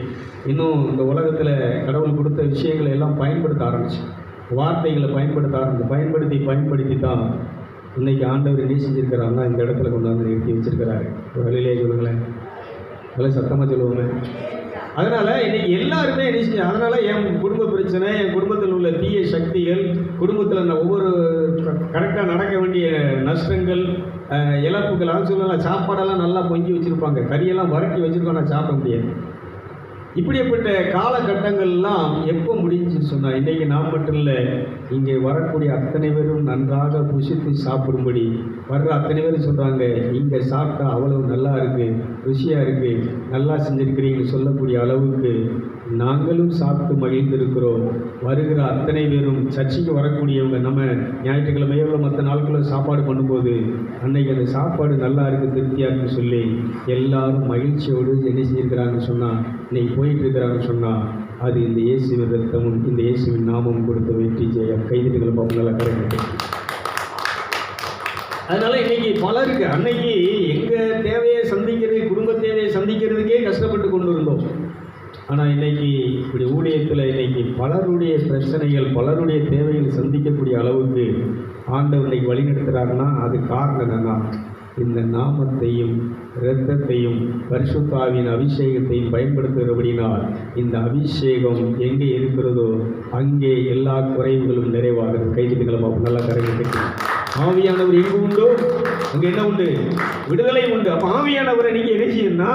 இன்னும் இந்த உலகத்தில் கடவுள் கொடுத்த விஷயங்களை எல்லாம் பயன்படுத்த ஆரம்பிச்சு, வார்த்தைகளை பயன்படுத்தி தான் இன்னைக்கு ஆண்டவர் என்ன செஞ்சிருக்கிறாருன்னா இந்த இடத்துல கொண்டு வந்து நிறுத்தி வச்சிருக்கிறாரு. ஒரு வழியிலே சொல்லுங்களேன், அதெல்லாம் சத்தமாக சொல்லுவாங்க. அதனால் இன்னைக்கு எல்லாருமே என்ன செஞ்சு, அதனால் என் குடும்ப பிரச்சனை, என் குடும்பத்தில் உள்ள தீய சக்திகள், குடும்பத்தில் ஒவ்வொரு கரெக்டாக நடக்க வேண்டிய நஷ்டங்கள், இழப்புகள், அது சொல்லலாம். சாப்பாடெல்லாம் நல்லா பொங்கி வச்சுருப்பாங்க, கறியெல்லாம் வரட்டி வச்சுருக்கோம், நான் சாப்பிட முடியாது. இப்படிப்பட்ட காலகட்டங்கள்லாம் எப்போ முடிஞ்சுன்னு சொன்னால் இன்றைக்கி நான் மட்டும் இல்லை, இங்கே வரக்கூடிய அத்தனை பேரும் நன்றாக புசித்து சாப்பிடும்படி வர்ற அத்தனை பேரும் சொல்கிறாங்க, இங்கே சாப்பிட்டா அவ்வளவு நல்லா இருக்குது, ருசியாக இருக்குது, நல்லா செஞ்சுருக்கிறீங்கன்னு சொல்லக்கூடிய அளவுக்கு நாங்களும் சாப்பிட்டு மகிழ்ந்திருக்கிறோம். வருகிற அத்தனை பேரும் சர்ச்சைக்கு வரக்கூடியவங்க நம்ம ஞாயிற்றுக்கிழமையோ மற்ற நாட்களில் சாப்பாடு பண்ணும்போது அன்னைக்கு அந்த சாப்பாடு நல்லா இருக்குது, திருப்தியாக இருக்குன்னு சொல்லி எல்லாரும் மகிழ்ச்சியோடு என்ன செஞ்சுருக்கிறாங்கன்னு சொன்னால், இன்னைக்கு போயிட்டு இருக்கிறாங்கன்னு சொன்னால் அது இந்த இயேசுவின் ரத்தமும் இந்த இயேசுவின் நாமம் கொடுத்த வெற்றி ஜெயம். கைதிட்டுகளை பார்ப்போம், நல்லா கரெக்ட். அதனால இன்னைக்கு பலருக்கு அன்னைக்கு எங்கள் தேவையை சந்திக்கிறது, குடும்ப தேவையை சந்திக்கிறதுக்கே கஷ்டப்பட்டு கொண்டு இருந்தோம். ஆனால் இன்னைக்கு இப்படி ஊழியத்தில் இன்னைக்கு பலருடைய பிரச்சனைகள், பலருடைய தேவைகள் சந்திக்கக்கூடிய அளவுக்கு ஆண்டவர் இன்னைக்கு வழிநடத்துகிறாருன்னா அது காரணம் என்னன்னா, இந்த நாமத்தையும் இரத்தத்தையும் பரிசுத்த ஆவியின் அபிஷேகத்தையும் பயன்படுத்துகிறபடினால் இந்த அபிஷேகம் எங்கே இருக்கிறதோ அங்கே எல்லா குறைவுகளும் நிறைவாகிறது. கைதிகளை பார்ப்போம், நல்லா கரைகள். ஆவியானவர் எங்கே உண்டோ அங்கே என்ன உண்டு, விடுதலை உண்டு. அப்போ ஆவியானவரை நீங்கள் என்ன செய்யணும்னா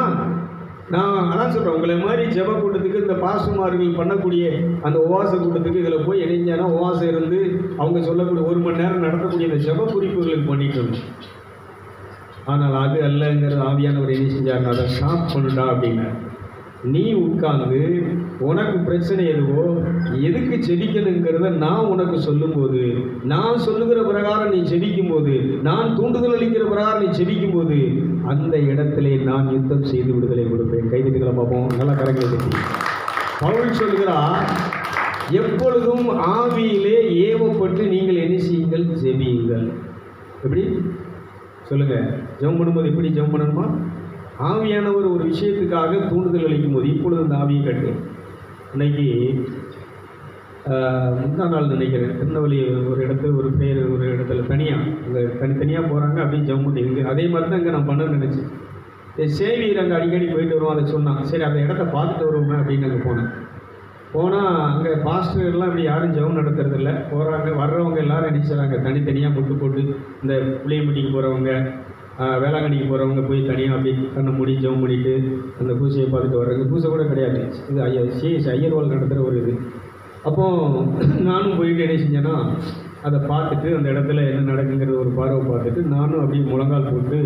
நான் அதான் சொல்கிறேன், உங்களை மாதிரி ஜெப கூட்டத்துக்கு இந்த பாஸ்டர்மார்கள் பண்ணக்கூடிய அந்த உபவாச கூட்டத்துக்கு இதில் போய் இணைஞ்சானா உபவாசம் இருந்து அவங்க சொல்லக்கூடிய 1 மணி நேரம் நடத்தக்கூடிய இந்த ஜெப குறிப்புகளுக்கு பண்ணிட்டு இருந்தோம். ஆனால் அது அல்லங்கிறது ஆவியானவர் என்ன செஞ்சாருன்னா, அதை ஸ்டாப் பண்ணுடா அப்படின்னா, நீ உட்கார்ந்து உனக்கு பிரச்சனை எதுவோ எதுக்கு செபிக்கணுங்கிறத நான் உனக்கு சொல்லும்போது, நான் சொல்லுகிற பிரகாரம் நீ செபிக்கும் போது, நான் தூண்டுதல் அளிக்கிற பிரகாரம் நீ செபிக்கும் போது, அந்த இடத்திலே நான் யுத்தம் செய்து விடுதலை கொடுப்பேன். கைதுகளை பார்ப்போம், நல்லா கரெக்டாக. பவுல் சொல்கிறார், எப்பொழுதும் ஆவியிலே ஏவப்பட்டு நீங்கள் என்ன செய்யுங்கள், ஜெபியுங்கள். எப்படி சொல்லுங்க, ஜெபம் பண்ணும்போது எப்படி ஜெபம் பண்ணணுமா? ஆவியானவர் ஒரு விஷயத்துக்காக தூண்டுதல் அளிக்கும் போது, இப்பொழுது அந்த ஆவியை கட்டு. இன்னைக்கு முந்தா நாள் நினைக்கிறேன், திருநெல்வேலி ஒரு இடத்துல தனியாக அங்கே தனித்தனியாக போகிறாங்க, அப்படியே ஜெபம் பண்ணிங்க. அதே மாதிரி தான் இங்கே நான் பண்ண நினச்சேன். சேவியர் அங்கே அடிக்கடி போயிட்டு வருவோம், அதை சொன்னான். சரி, அந்த இடத்த பார்த்துட்டு வருவோமே அப்படின்னு அங்கே போனால் அங்கே பாஸ்டர்லாம் இப்படி யாரும் ஜெபம் நடத்துறதில்ல. போகிறாங்க, வர்றவங்க எல்லாரும் நினைச்சாங்க தனித்தனியாக முட்டு போட்டு, இந்த புளியம்பட்டிக்கு போகிறவங்க, வேளாங்கண்ணிக்கு போகிறவங்க போய் தனியாக அப்படி கண்ணை மூடி ஜெபம் பண்ணிவிட்டு அந்த பூசையை பார்த்துட்டு வர்றாங்க. பூசை கூட கிடையாது, இது ஐயர்வாள் நடத்துகிற ஒரு இது. அப்போது நானும் போயிட்டு என்ன செஞ்சேன்னா, அதை பார்த்துட்டு அந்த இடத்துல என்ன நடக்குங்கிறது ஒரு பார்வை பார்த்துட்டு, நானும் அப்படியே முழங்கால் போட்டு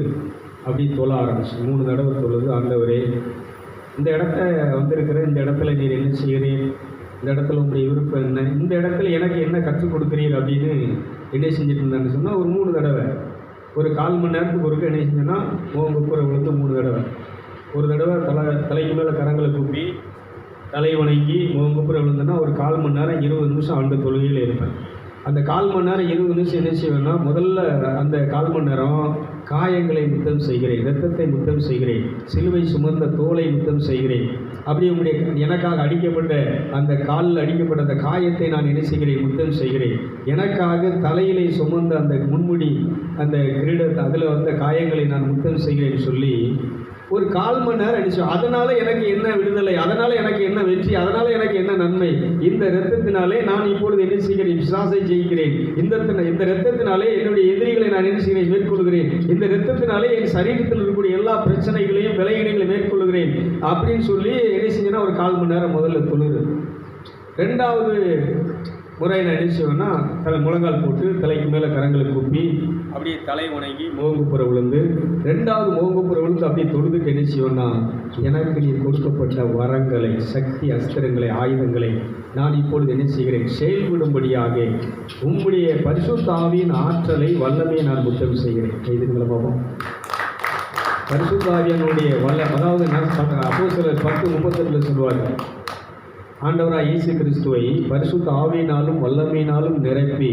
அப்படியே தொழ ஆரம்பிச்சேன். 3 தடவை தொழுது, ஆண்டவரே இந்த இடத்த வந்திருக்கிற இந்த இடத்துல நீர் என்ன செய்கிறீர், இந்த இடத்துல உங்களுடைய விருப்பம் என்ன, இந்த இடத்துல எனக்கு என்ன கற்றுக் கொடுக்குறீர் அப்படின்னு என்ன செஞ்சுட்டு இருந்தான்னு சொன்னால், ஒரு 3 தடவை, ஒரு 1/4 மணி நேரத்துக்கு ஒருக்க என்ன செஞ்சேன்னா, குப்புற விழுந்து 3 தடவை. ஒரு தடவை தலைக்கு மேலே கரங்களை கூப்பி தலை வணங்கி குப்புற விழுந்தேன்னா ஒரு 1/4 மணி நேரம் 20 நிமிஷம் ஆண்டு தொழுகையில் இருப்பேன். அந்த 1/4 மணி நேரம் 20 நிமிஷம் என்ன செய்வேன்னா, முதல்ல அந்த 1/4 மணி நேரம் காயங்களை முத்தம் செய்கிறேன், இரத்தத்தை முத்தம் செய்கிறேன், சிலுவை சுமந்த தோலை முத்தம் செய்கிறேன். அப்படி உங்களுடைய எனக்காக அடிக்கப்பட்ட அந்த காலில் அடிக்கப்பட்ட அந்த காயத்தை நான் என்ன செய்கிறேன், முத்தம் செய்கிறேன். எனக்காக தலையிலே சுமந்த அந்த முன்முடி அந்த கிரீடத்தை அதில் வந்த காயங்களை நான் முத்தம் செய்கிறேன் சொல்லி ஒரு 1/4 மணி நேரம் அடிச்சு. அதனால எனக்கு என்ன விடுதலை, அதனால எனக்கு என்ன வெற்றி, அதனால எனக்கு என்ன நன்மை, இந்த இரத்தத்தினாலே நான் இப்பொழுது என்ன செய்கிறேன், பிசாசை ஜெயிக்கிறேன். இந்த இரத்தத்தினாலே என்னுடைய எதிரிகளை நான் என்ன செய்கிறேன், மேற்கொள்கிறேன். இந்த இரத்தத்தினாலே என் சரீரத்தில் இருக்கக்கூடிய எல்லா பிரச்சனைகளையும் விலகினைகளையும் மேற்கொள்கிறேன் அப்படின்னு சொல்லி என்ன செஞ்சேன்னா ஒரு 1/4 மணி நேரம் முதல்ல தொழுது. 2வது முறை நான் என்ன செய்வேன்னா, முழங்கால் போட்டு தலைக்கு மேலே கரங்களை கூப்பி அப்படியே தலை வணங்கி முகங்குப்புற விழுந்து, 2வது முகங்குப்புற விழுந்து அப்படியே தொழுதுட்டு என்ன செய்வேன்னா, எனக்கு நீர் கொடுக்கப்பட்ட வரங்களை, சக்தி அஸ்திரங்களை, ஆயுதங்களை நான் இப்பொழுது என்ன செய்கிறேன், செயல்படும்படியாக உம்முடைய பரிசுத்த ஆவியின் ஆற்றலை வல்லமே நான் முத்தம் செய்கிறேன். இதுங்களை பார்ப்போம். பரிசுத்த ஆவியானுடைய அதாவது நான் அப்போஸ்தலர் 10:32 சொல்லுவார்கள், ஆண்டவராய் இயேசு கிறிஸ்துவை பரிசுத்த ஆவியினாலும் வல்லமையினாலும் நிரப்பி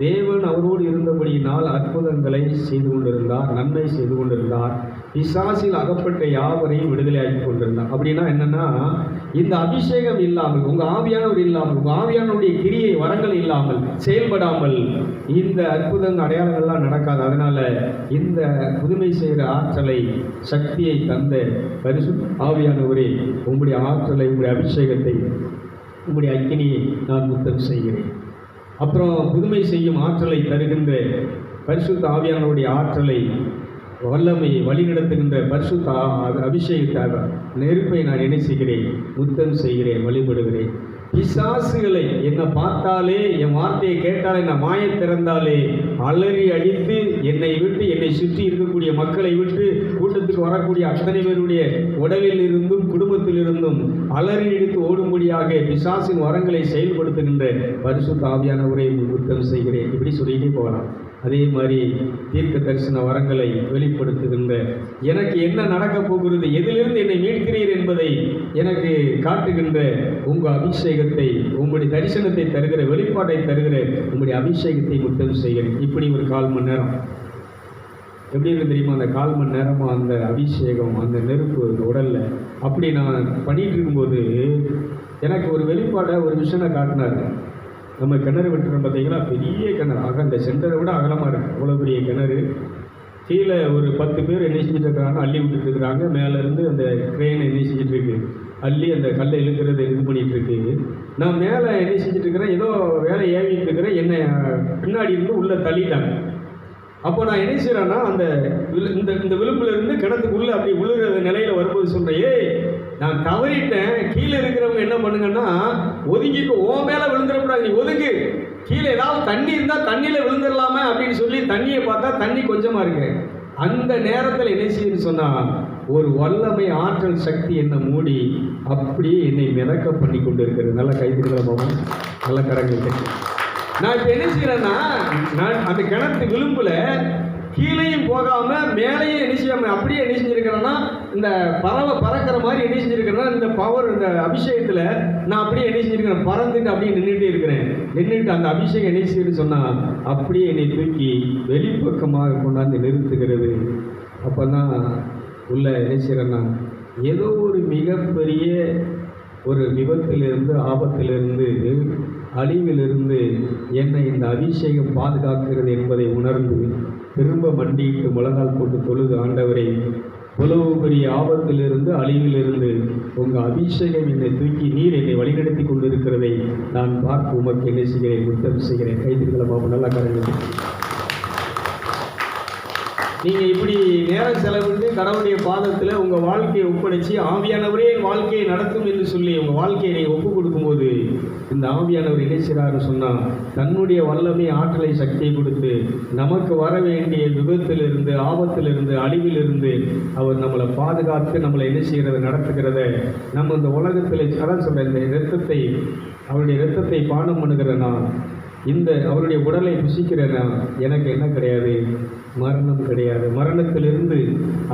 தேவன் அவரோடு இருந்தபடியினால் அற்புதங்களை செய்து கொண்டிருந்தார், நன்மை செய்து கொண்டிருந்தார், பிசாசில் அகப்பட்ட யாவரையும் விடுதலையாக்கி கொண்டிருந்தார். அப்படின்னா என்னன்னா, இந்த அபிஷேகம் இல்லாமல், உங்கள் ஆவியானவர் இல்லாமல், உங்கள் ஆவியானவருடைய கிரியை வரங்கள் இல்லாமல் செயல்படாமல் இந்த அற்புதங்கள் அடையாளங்கள்லாம் நடக்காது. அதனால இந்த புதுமை செய்கிற ஆற்றலை, சக்தியை தந்த பரிசுத்த ஆவியானவரே, உங்களுடைய ஆற்றலை, உங்களுடைய அபிஷேகத்தை, உங்களுடைய அக்கினியை நான் முத்தம் செய்கிறேன். அப்புறம் புதுமை செய்யும் ஆற்றலை தருகின்ற பரிசுத்த ஆவியானவருடைய ஆற்றலை, வல்லமையை வழிநடத்துகின்ற பரிசுத்த அபிஷேகத்தாக நெருப்பை நான் என்ன செய்கிறேன், முத்தம் செய்கிறேன், வழிபடுகிறேன். பிசாசுகளை என்னை பார்த்தாலே, என் வார்த்தையை கேட்டாலே, நான் மாயை திறந்தாலே அலறி அடித்து என்னை விட்டு, என்னை சுற்றி இருக்கக்கூடிய மக்களை விட்டு, கூட்டத்துக்கு வரக்கூடிய அத்தனை பேருடைய உடலில் இருந்தும் குடும்பத்தில் இருந்தும் அலறி அடித்து ஓடும்படியாக பிசாசின் வரங்களை செயல்படுத்துகின்ற பரிசுத்த ஆவியானவரை முத்தம் செய்கிறேன். இப்படி சொல்லிட்டே போகலாம். அதே மாதிரி தீர்க்க தரிசன வரங்களை வெளிப்படுத்துகின்ற, எனக்கு என்ன நடக்கப் போகிறது, எதிலிருந்து என்னை மீட்கிறீர் என்பதை எனக்கு காட்டுகின்ற உங்கள் அபிஷேகத்தை, உங்களுடைய தரிசனத்தை தருகிற, வெளிப்பாட்டை தருகிற உங்களுடைய அபிஷேகத்தை முத்தம் செய்கிறேன். இப்படி ஒரு 1/4 மணி நேரம் எப்படி இருக்கு தெரியுமா? அந்த 1/4 மணி நேரமாக அந்த அபிஷேகம், அந்த நெருப்பு உடலில் அப்படி நான் பண்ணிகிட்டு இருக்கும்போது எனக்கு ஒரு வெளிப்பாட்டை, ஒரு விஷயம் காட்டினார். நம்ம கிணறு வெட்டுறோம் பார்த்தீங்களா, பெரிய கிணறு, அந்த சென்டரை விட அகலமாக இருக்குது, அவ்வளோ பெரிய கிணறு. கீழே ஒரு 10 பேர் என்ன செஞ்சுட்டு இருக்கிறாங்க, அள்ளி விட்டுட்டு இருக்கிறாங்க. மேலேருந்து அந்த க்ரெயின் என்ன செஞ்சுட்டு இருக்கு, அள்ளி அந்த கல்லை இழுக்கிறது இது பண்ணிகிட்டு இருக்கு. நான் மேலே என்ன செஞ்சுட்டு இருக்கிறேன், ஏதோ வேலை ஏவிட்டு இருக்கிறேன். என்னை பின்னாடி இருந்து உள்ளே தள்ளிட்டாங்க. அப்போ நான் என்ன செய்கிறேன்னா அந்த இந்த இந்த விளிம்புல இருந்து கிணத்துக்குள்ளே அப்படி விழுகிற நிலையில் வரும்போது சொல்கிறேன், ஏய் நான் தவறிட்டேன், கீழே இருக்கிறவங்க என்ன பண்ணுங்கன்னா ஒதுங்கிக்கு ஓ மேலே விழுந்துடக்கூடாது, நீ ஒதுங்கு, கீழே ஏதாவது தண்ணி இருந்தால் தண்ணியில் விழுந்துடலாமே அப்படின்னு சொல்லி தண்ணியை பார்த்தா தண்ணி கொஞ்சமாக இருக்கு. அந்த நேரத்தில் என்ன செய்யுன்னு சொன்னால் ஒரு வல்லமை ஆற்றல் சக்தி என்னை மூடி அப்படியே என்னை மிதக்க பண்ணி கொண்டு இருக்கிறது. நல்ல கைதுகளை போவோம், நல்ல கரங்கள். நான் இப்போ என்ன செய்கிறேன்னா நான் அந்த கிணத்து விளிம்பில் கீழேயும் போகாமல் மேலேயும் என்ன செய்யாமல் அப்படியே என்ன செஞ்சுருக்கிறேன்னா இந்த பறவை பறக்கிற மாதிரி என்ன செஞ்சுருக்கிறேன்னா இந்த பவர் இந்த அபிஷேகத்தில் நான் அப்படியே என்ன செஞ்சுருக்கிறேன், பறந்துட்டு அப்படியே நின்றுட்டே இருக்கிறேன். நின்றுட்டு அந்த அபிஷேகம் என்ன செய்யுன்னு சொன்னால் அப்படியே என்னை தூக்கி வெளிப்பக்கமாக கொண்டாந்து நிறுத்துகிறது. அப்போ தான் உள்ள என்ன செய்கிறேன்னா ஏதோ ஒரு மிகப்பெரிய ஒரு விபத்திலிருந்து ஆபத்திலிருந்து அழிவிலிருந்து என்னை இந்த அபிஷேகம் பாதுகாக்கிறது என்பதை உணர்ந்து திரும்ப மண்டியிட்டு முழங்கால் போட்டு தொழுது, ஆண்டவரை இவ்வளவு பெரிய ஆபத்திலிருந்து அழிவிலிருந்து உங்கள் அபிஷேகம் என்னை தூக்கி நீர் என்னை வழிநடத்தி கொண்டிருக்கிறதை நான் பார்த்து உமக்கு என்ன செய்கிறேன், முத்தம் செய்கிறேன். கைதிகளமாக நல்லா கரங்கள். நீங்கள் இப்படி நேரம் செலவிட்டு கடவுளுடைய பாதத்தில் உங்கள் வாழ்க்கையை ஒப்படைச்சி ஆவியானவரே என் வாழ்க்கையை நடத்தும் என்று சொல்லி உங்கள் வாழ்க்கையை நீங்கள் ஒப்பு கொடுக்கும்போது இந்த ஆவியானவர் இணைச்சிறாருன்னு சொன்னால் தன்னுடைய வல்லமை ஆற்றலை சக்தியை கொடுத்து நமக்கு வர வேண்டிய விபத்திலிருந்து ஆபத்திலிருந்து அழிவிலிருந்து அவர் நம்மளை பாதுகாத்து நம்மளை என்ன செய்கிறத நடத்துகிறத நம்ம இந்த உலகத்தில் அதான் சொல்கிற இந்த இரத்தத்தை அவருடைய இரத்தத்தை பானம் பண்ணுகிறனா இந்த அவருடைய உடலை புசிக்கிறனா எனக்கு என்ன கிடையாது, மரணம் கிடையாது. மரணத்திலிருந்து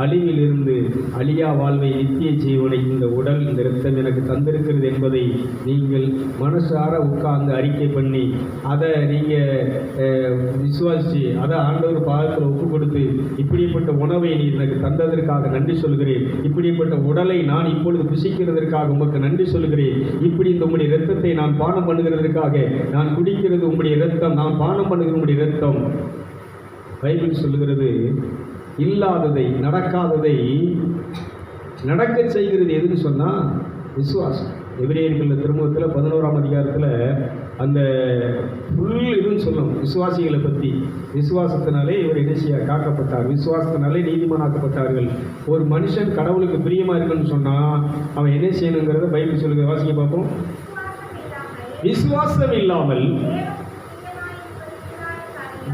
அழிவிலிருந்து அழியா வாழ்வை நித்திய ஜீவனை இந்த உடல் இந்த இரத்தம் எனக்கு தந்திருக்கிறது என்பதை நீங்கள் மனசார உட்கார்ந்து அறிக்கை பண்ணி அதை நீங்கள் விசுவாசித்து அதை ஆண்டவர் பாதத்தில் ஒப்பு கொடுத்து இப்படிப்பட்ட உணவை நீ எனக்கு தந்ததற்காக நன்றி சொல்கிறேன், இப்படிப்பட்ட உடலை நான் இப்பொழுது புசிக்கிறதற்காக உமக்கு நன்றி சொல்கிறேன், இப்படி இந்த உம்முடைய இரத்தத்தை நான் பானம் பண்ணுகிறதற்காக நான் குடிக்கிறது உம்முடைய இரத்தம், நான் பானம் பண்ணுகிற உம்முடைய இரத்தம். பைபிள் சொல்லுகிறது இல்லாததை நடக்காததை நடக்க செய்கிறது எதுன்னு சொன்னால் விசுவாசம். எபிரேயர்கள் திருமுகத்தில் 11ஆம் அதிகாரத்தில் அந்த ஃபுல் இதுன்னு சொல்லும் விசுவாசிகளை பற்றி. விசுவாசத்தினாலே இவர் இணைச்சியா காக்கப்பட்டார், விசுவாசத்தினாலே நீதிமானாக்கப்பட்டார்கள். ஒரு மனுஷன் கடவுளுக்கு பிரியமாக இருக்குன்னு சொன்னால் அவன் என்ன செய்யணுங்கிறத பைபிள் சொல்லுங்க, வாசிக்க பார்ப்போம். விசுவாசம் இல்லாமல்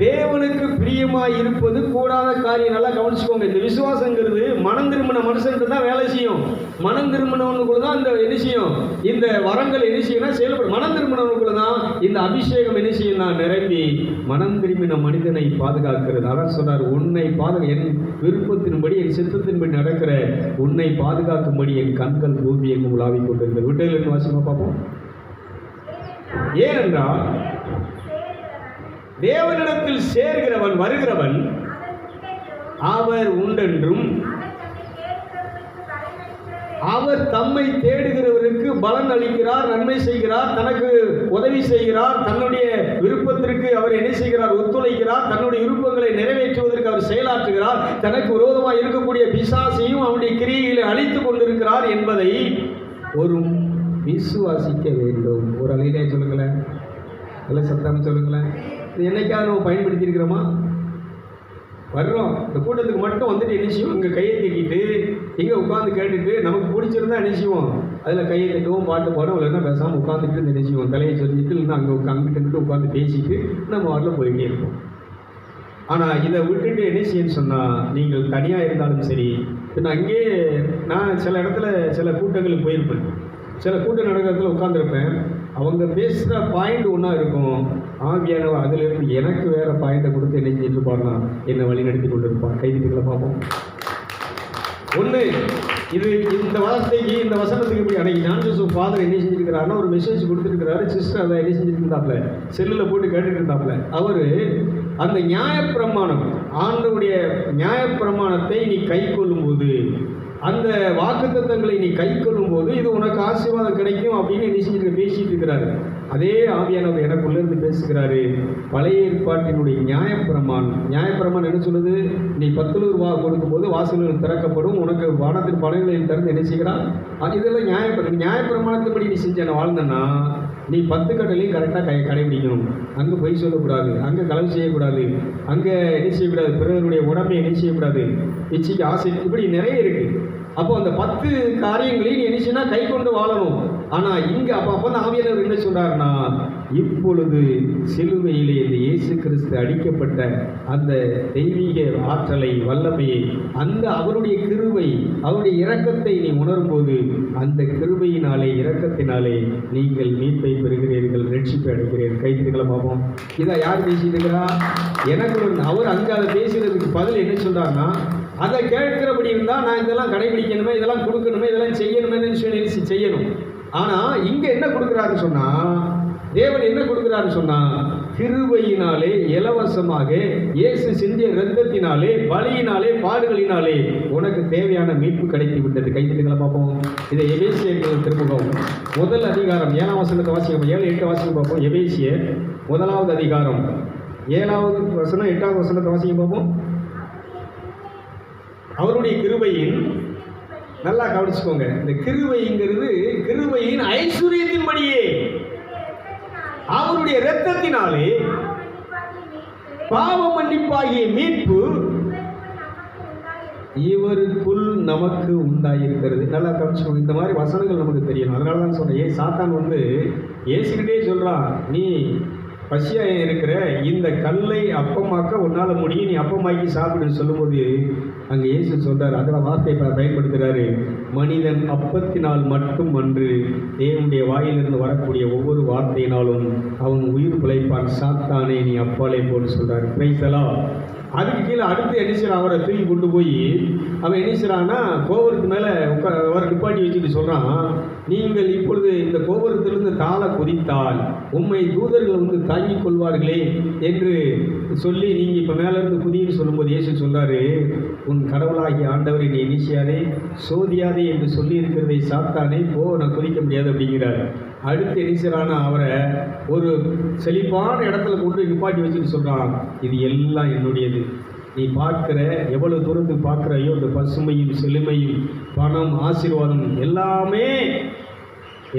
தேவனுக்கு பிரியமாய் இருப்பது கூடாத காரியம். நல்லா கவனிச்சுக்கோங்க. இந்த விசுவாசங்கிறது மனம் திரும்பின மனுஷன்ட்டு தான் வேலை செய்யும். மனம் திரும்பினவனுக்குள்ள தான் இந்த என்ன செய்யும், இந்த வரங்கள் என்ன செய்யணும்னா செயல்படும். மனம் திரும்பினவனுக்குள்ள தான் இந்த அபிஷேகம் என்ன செய்யும், நான் நிரம்பி மனம் திரும்பின மனிதனை பாதுகாக்கிறது. அதான் சொன்னார், உன்னை என் விருப்பத்தின்படி என் சித்தத்தின்படி நடக்கிற உன்னை பாதுகாக்கும்படி என் கண்கள் பூமி எங்கும் உலாவிக் கொண்டிருக்கிறது. விட்டையில் வாசிமா பார்ப்போம். ஏனென்றால் தேவனிடத்தில் சேர்கிறவன் வருகிறவன் அவர் உண்டென்றும் அவர் தம்மை தேடுகிறவருக்கு பலன் அளிக்கிறார், நன்மை செய்கிறார், தனக்கு உதவி செய்கிறார், தன்னுடைய விருப்பத்திற்கு அவர் என்ன செய்கிறார், ஒத்துழைக்கிறார், தன்னுடைய விருப்பங்களை நிறைவேற்றுவதற்கு அவர் செயலாற்றுகிறார், தனக்கு விரோதமாக இருக்கக்கூடிய பிசாசையும் அவனுடைய கிரியைகளை அழித்து கொண்டிருக்கிறார் என்பதை ஒரு விசுவாசிக்க வேண்டும். ஒரு அலையிலே சொல்லுங்களேன், நல்ல சத்தம் சொல்லுங்களேன். இது என்னைக்காவது நம்ம பயன்படுத்தி இருக்கிறோமா? வர்றோம் இந்த கூட்டத்துக்கு மட்டும் வந்துட்டு என்ன செய்வோம், இங்கே கையை தட்டிட்டு இங்கே உட்காந்து கேட்டுட்டு நமக்கு பிடிச்சிருந்தா என்ன செய்வோம், அதில் கையை தட்டுவோம், பாட்டு பாடும், இல்லைன்னா பேசாமல் உட்காந்துட்டு என்ன செய்வோம், தலையை சொல்லிட்டு இல்லைன்னா அங்கிட்டு உட்காந்து பேசிட்டு நம்ம வரல போயிட்டே இருப்போம். ஆனால் இதை விட்டுட்டு என்ன செய்யணும்னு சொன்னால், நீங்கள் தனியாக இருந்தாலும் சரி, நான் அங்கேயே நான் சில இடத்துல சில கூட்டங்களுக்கு போயிருப்பேன், சில கூட்டம் நடக்கிறதுல உட்காந்துருப்பேன். அவங்க பேசுகிற பாயிண்ட் ஒன்றா இருக்கும், ஆவியானவர் அதிலிருந்து எனக்கு வேறு பாயிண்டை கொடுத்து என்ன செஞ்சுருப்பாருன்னா என்னை வழி நடத்தி கொண்டு இருப்பார். கைதிகளை பார்ப்போம். ஒன்று இது இந்த வார்த்தைக்கு இந்த வசனத்துக்கு இப்படி அன்னைக்கு ஜான் ஜோசப் ஃபாதர் என்ன செஞ்சுருக்கிறாருன்னா ஒரு மெசேஜ் கொடுத்துருக்கிறாரு. சிஸ்டர் அதை என்ன செஞ்சுருந்தாப்புல செல்லில் போட்டு கேட்டுட்டு இருந்தாப்புல. அவர் அந்த நியாயப்பிரமாணம், ஆண்டவருடைய நியாயப்பிரமாணத்தை நீ கை கொள்ளும்போது, அந்த வாக்குத்தத்தங்களை நீ கை கொள்ளும்போது இது உனக்கு ஆசீர்வாதம் கிடைக்கும் அப்படின்னு என்ன செஞ்சுட்டு பேசிட்டு இருக்கிறாரு. அதே ஆவியானவர் எனக்குள்ளேருந்து பேசுகிறாரு. பழைய ஏற்பாட்டினுடைய நியாயப்பிரமாணம் என்ன சொல்லுது, நீ 10 ரூபா கொடுக்கும்போது வாசல்கள் திறக்கப்படும், உனக்கு வானத்தின் படைகளில் திறந்து என்ன செய்கிறான், இதெல்லாம் நியாயப்பிரமாணத்தின்படி நீ செஞ்ச வாழ்ந்தனா நீ 10 கட்டளையும் கரெக்டாக கடைபிடிக்கணும். அங்கே பொய் சொல்லக்கூடாது, அங்கே களவு செய்யக்கூடாது, அங்கே என்ன செய்யக்கூடாது, பிறருடைய உடம்பை என்ன செய்யக்கூடாது, இச்சைக்கு ஆசை, இப்படி நிறைய இருக்குது. அப்போ அந்த 10 காரியங்களையும் நீ என்ன கை கொண்டு வாழணும். ஆனால் இங்கே அப்போ அந்த ஆவியானவர் என்ன சொல்கிறாருன்னா, இப்பொழுது சிலுவையிலே இந்த இயேசு கிறிஸ்து அடிக்கப்பட்ட அந்த தெய்வீக ஆற்றலை, வல்லமையை, அந்த அவருடைய கிருபை, அவருடைய இரக்கத்தை நீ உணரும்போது அந்த கிருபையினாலே, இரக்கத்தினாலே நீங்கள் மீட்பை பெறுகிறீர்கள், ரட்சிப்பை அடைகிறீர்கள். கைத்திருக்கலாம் பார்ப்போம். இதை யார் பேசியிருக்கிறா? எனக்கு அவர் அங்கே அதை பேசுகிறதுக்கு பதில் என்ன சொல்கிறாருன்னா, அதை கேட்கிறபடி இருந்தால் நான் இதெல்லாம் கடைபிடிக்கணுமே, இதெல்லாம் கொடுக்கணுமே, இதெல்லாம் செய்யணுமே சொல்லி செய்யணும். ஆனால் இங்கே என்ன கொடுக்குறாருன்னு சொன்னால், தேவன் என்ன கொடுக்குறாருன்னு சொன்னால், கிருபையினாலே இலவசமாக இயேசு சிந்திய இரத்தத்தினாலே, பலியினாலே, பாடுகளினாலே உனக்கு தேவையான மீட்பு கிடைத்து விட்டது. கைத்தட்டுகளை பார்ப்போம். இதை எபேசியர் திருமுகம் 1 அதிகாரம் 7ஆம் வசனத்தை வாசிக்கும். 7, 8 வாசிக்கும் பார்ப்போம். எபேசியர் 1 அதிகாரம் 7வது வசனம் 8வது வசனத்தை வாசிக்கும் பார்ப்போம். அவருடைய கிருபையின், நல்லா கவனிச்சுக்கோங்க, இந்த கிருபைங்கிறது கிருபையின் ஐஸ்வர்யத்தின்படியே அவருடைய இரத்தத்தினாலே பாவ மன்னிப்பாகிய மீட்பு இவருக்குள் நமக்கு உண்டாயிருக்கிறது. நல்லா கவனிச்சுக்கோங்க. இந்த மாதிரி வசனங்கள் நமக்கு தெரியணும். அதனால தான் சொல்றேன், சாத்தான் ஏசுகிட்டே சொல்றான், நீ பசியாக இருக்கிற, இந்த கல்லை அப்பமாக்க உன்னால் முடியும், நீ அப்பமாக்கி சாப்பிடுன்னு சொல்லும்போது அங்கே இயேசு சொல்கிறார், அதில் வார்த்தையை பயன்படுத்துகிறாரு, மனிதன் அப்பத்தினால் மட்டும் அன்று தேவனுடைய வாயிலிருந்து வரக்கூடிய ஒவ்வொரு வார்த்தையினாலும் அவன் உயிர் பிழைப்பான், சாத்தானே நீ அப்பாலே போன்னு சொல்கிறார். பிரைசலா. அதுக்கு கீழே அடுத்து என்ன செய்யறான், அவரை தூக்கி கொண்டு போய் அவன் என்ன செய்யறான்னா கோபுரத்து மேலே அவரை நிப்பாட்டி வச்சுட்டு சொல்கிறான், நீங்கள் இப்பொழுது இந்த கோபுரத்திலிருந்து தாழ குதித்தால் உம்மை தூதர்கள் தாங்கிக் கொள்வார்களே என்று சொல்லி நீங்கள் இப்போ மேலேருந்து குதின்னு சொல்லும்போது இயேசு சொல்கிறாரு, உன் கடவுளாகிய ஆண்டவரை நீ இனிஷியாதே, சோதியாதே என்று சொல்லி இருக்கிறதை சாத்தானே, போ நான் குதிக்க முடியாது அப்படிங்கிறார். அடுத்து இனிஷியரான அவரை ஒரு செழிப்பான இடத்துல கொண்டு நிப்பாட்டி வச்சுட்டு சொல்கிறான், இது எல்லாம் என்னுடையது, நீ பார்க்குற எவ்வளவு தூரத்துக்கு பார்க்குறையோ அந்த பசுமையும் செழுமையும் பணம் ஆசீர்வாதம் எல்லாமே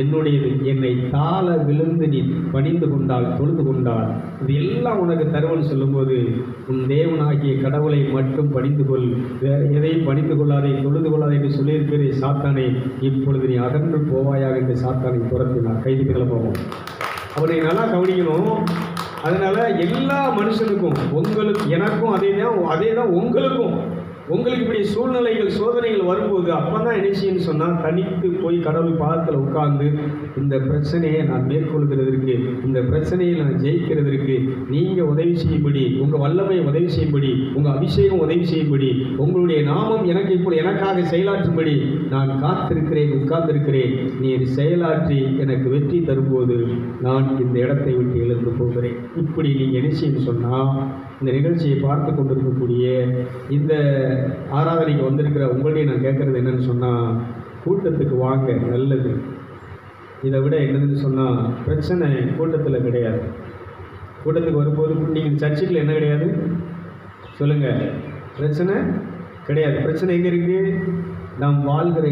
என்னுடையது, என்னை தாழ விழுந்து நீ பணிந்து கொண்டால், தொழுது கொண்டால் இது எல்லாம் உனக்கு தருவன்னு சொல்லும்போது, உன் தேவனாகிய கடவுளை மட்டும் பணிந்து கொள், எதையும் பணிந்து கொள்ளாதே, தொழுது கொள்ளாதே என்று சொல்லியிருக்கிறே சாத்தானே, இப்பொழுது நீ அகன்று போவாயாக என்று சாத்தானை துரத்தினார். கைதுகளை போவோம். அவரை நல்லா கவனிக்கணும். அதனால் எல்லா மனுஷனுக்கும், உங்களுக்கு, எனக்கும் அதே தான் உங்களுக்கும், உங்களுக்கு இப்படி சூழ்நிலைகள், சோதனைகள் வரும்போது அப்போ தான் என்ன செய்யணும்னு சொன்னால், தனித்து போய் கடவுள் பாதத்தில் உட்கார்ந்து இந்த பிரச்சனையை நான் மேற்கொள்கிறதற்கு, இந்த பிரச்சனையை நான் ஜெயிக்கிறதற்கு நீங்கள் உதவி செய்யும்படி, உங்கள் வல்லமையை உதவி செய்யும்படி, உங்கள் அபிஷேகம் உதவி செய்யும்படி, உங்களுடைய நாமம் எனக்கு இப்படி எனக்காக செயலாற்றும்படி நான் காத்திருக்கிறேன், உட்கார்ந்திருக்கிறேன், நீர் செயலாற்றி எனக்கு வெற்றி தரும்போது நான் இந்த இடத்தை விட்டு எழுந்து போகிறேன். இப்படி நீங்கள் என்ன செய்யணும்னு சொன்னால், இந்த நிகழ்ச்சியை பார்த்து கொண்டிருக்கக்கூடிய, இந்த ஆராதனைக்கு வந்திருக்கிற உங்கள்கிட்ட நான் கேட்குறது என்னன்னு சொன்னால், கூட்டத்துக்கு வாங்க, நல்லது. இதை விட என்னதுன்னு சொன்னால், பிரச்சனை கூட்டத்தில் கிடையாது. கூட்டத்துக்கு வரும்போது நீங்கள் சர்ச்சுக்கில் என்ன கிடையாது சொல்லுங்கள், பிரச்சனை கிடையாது. பிரச்சனை எங்கே இருக்குது? நாம் வாழ்கிற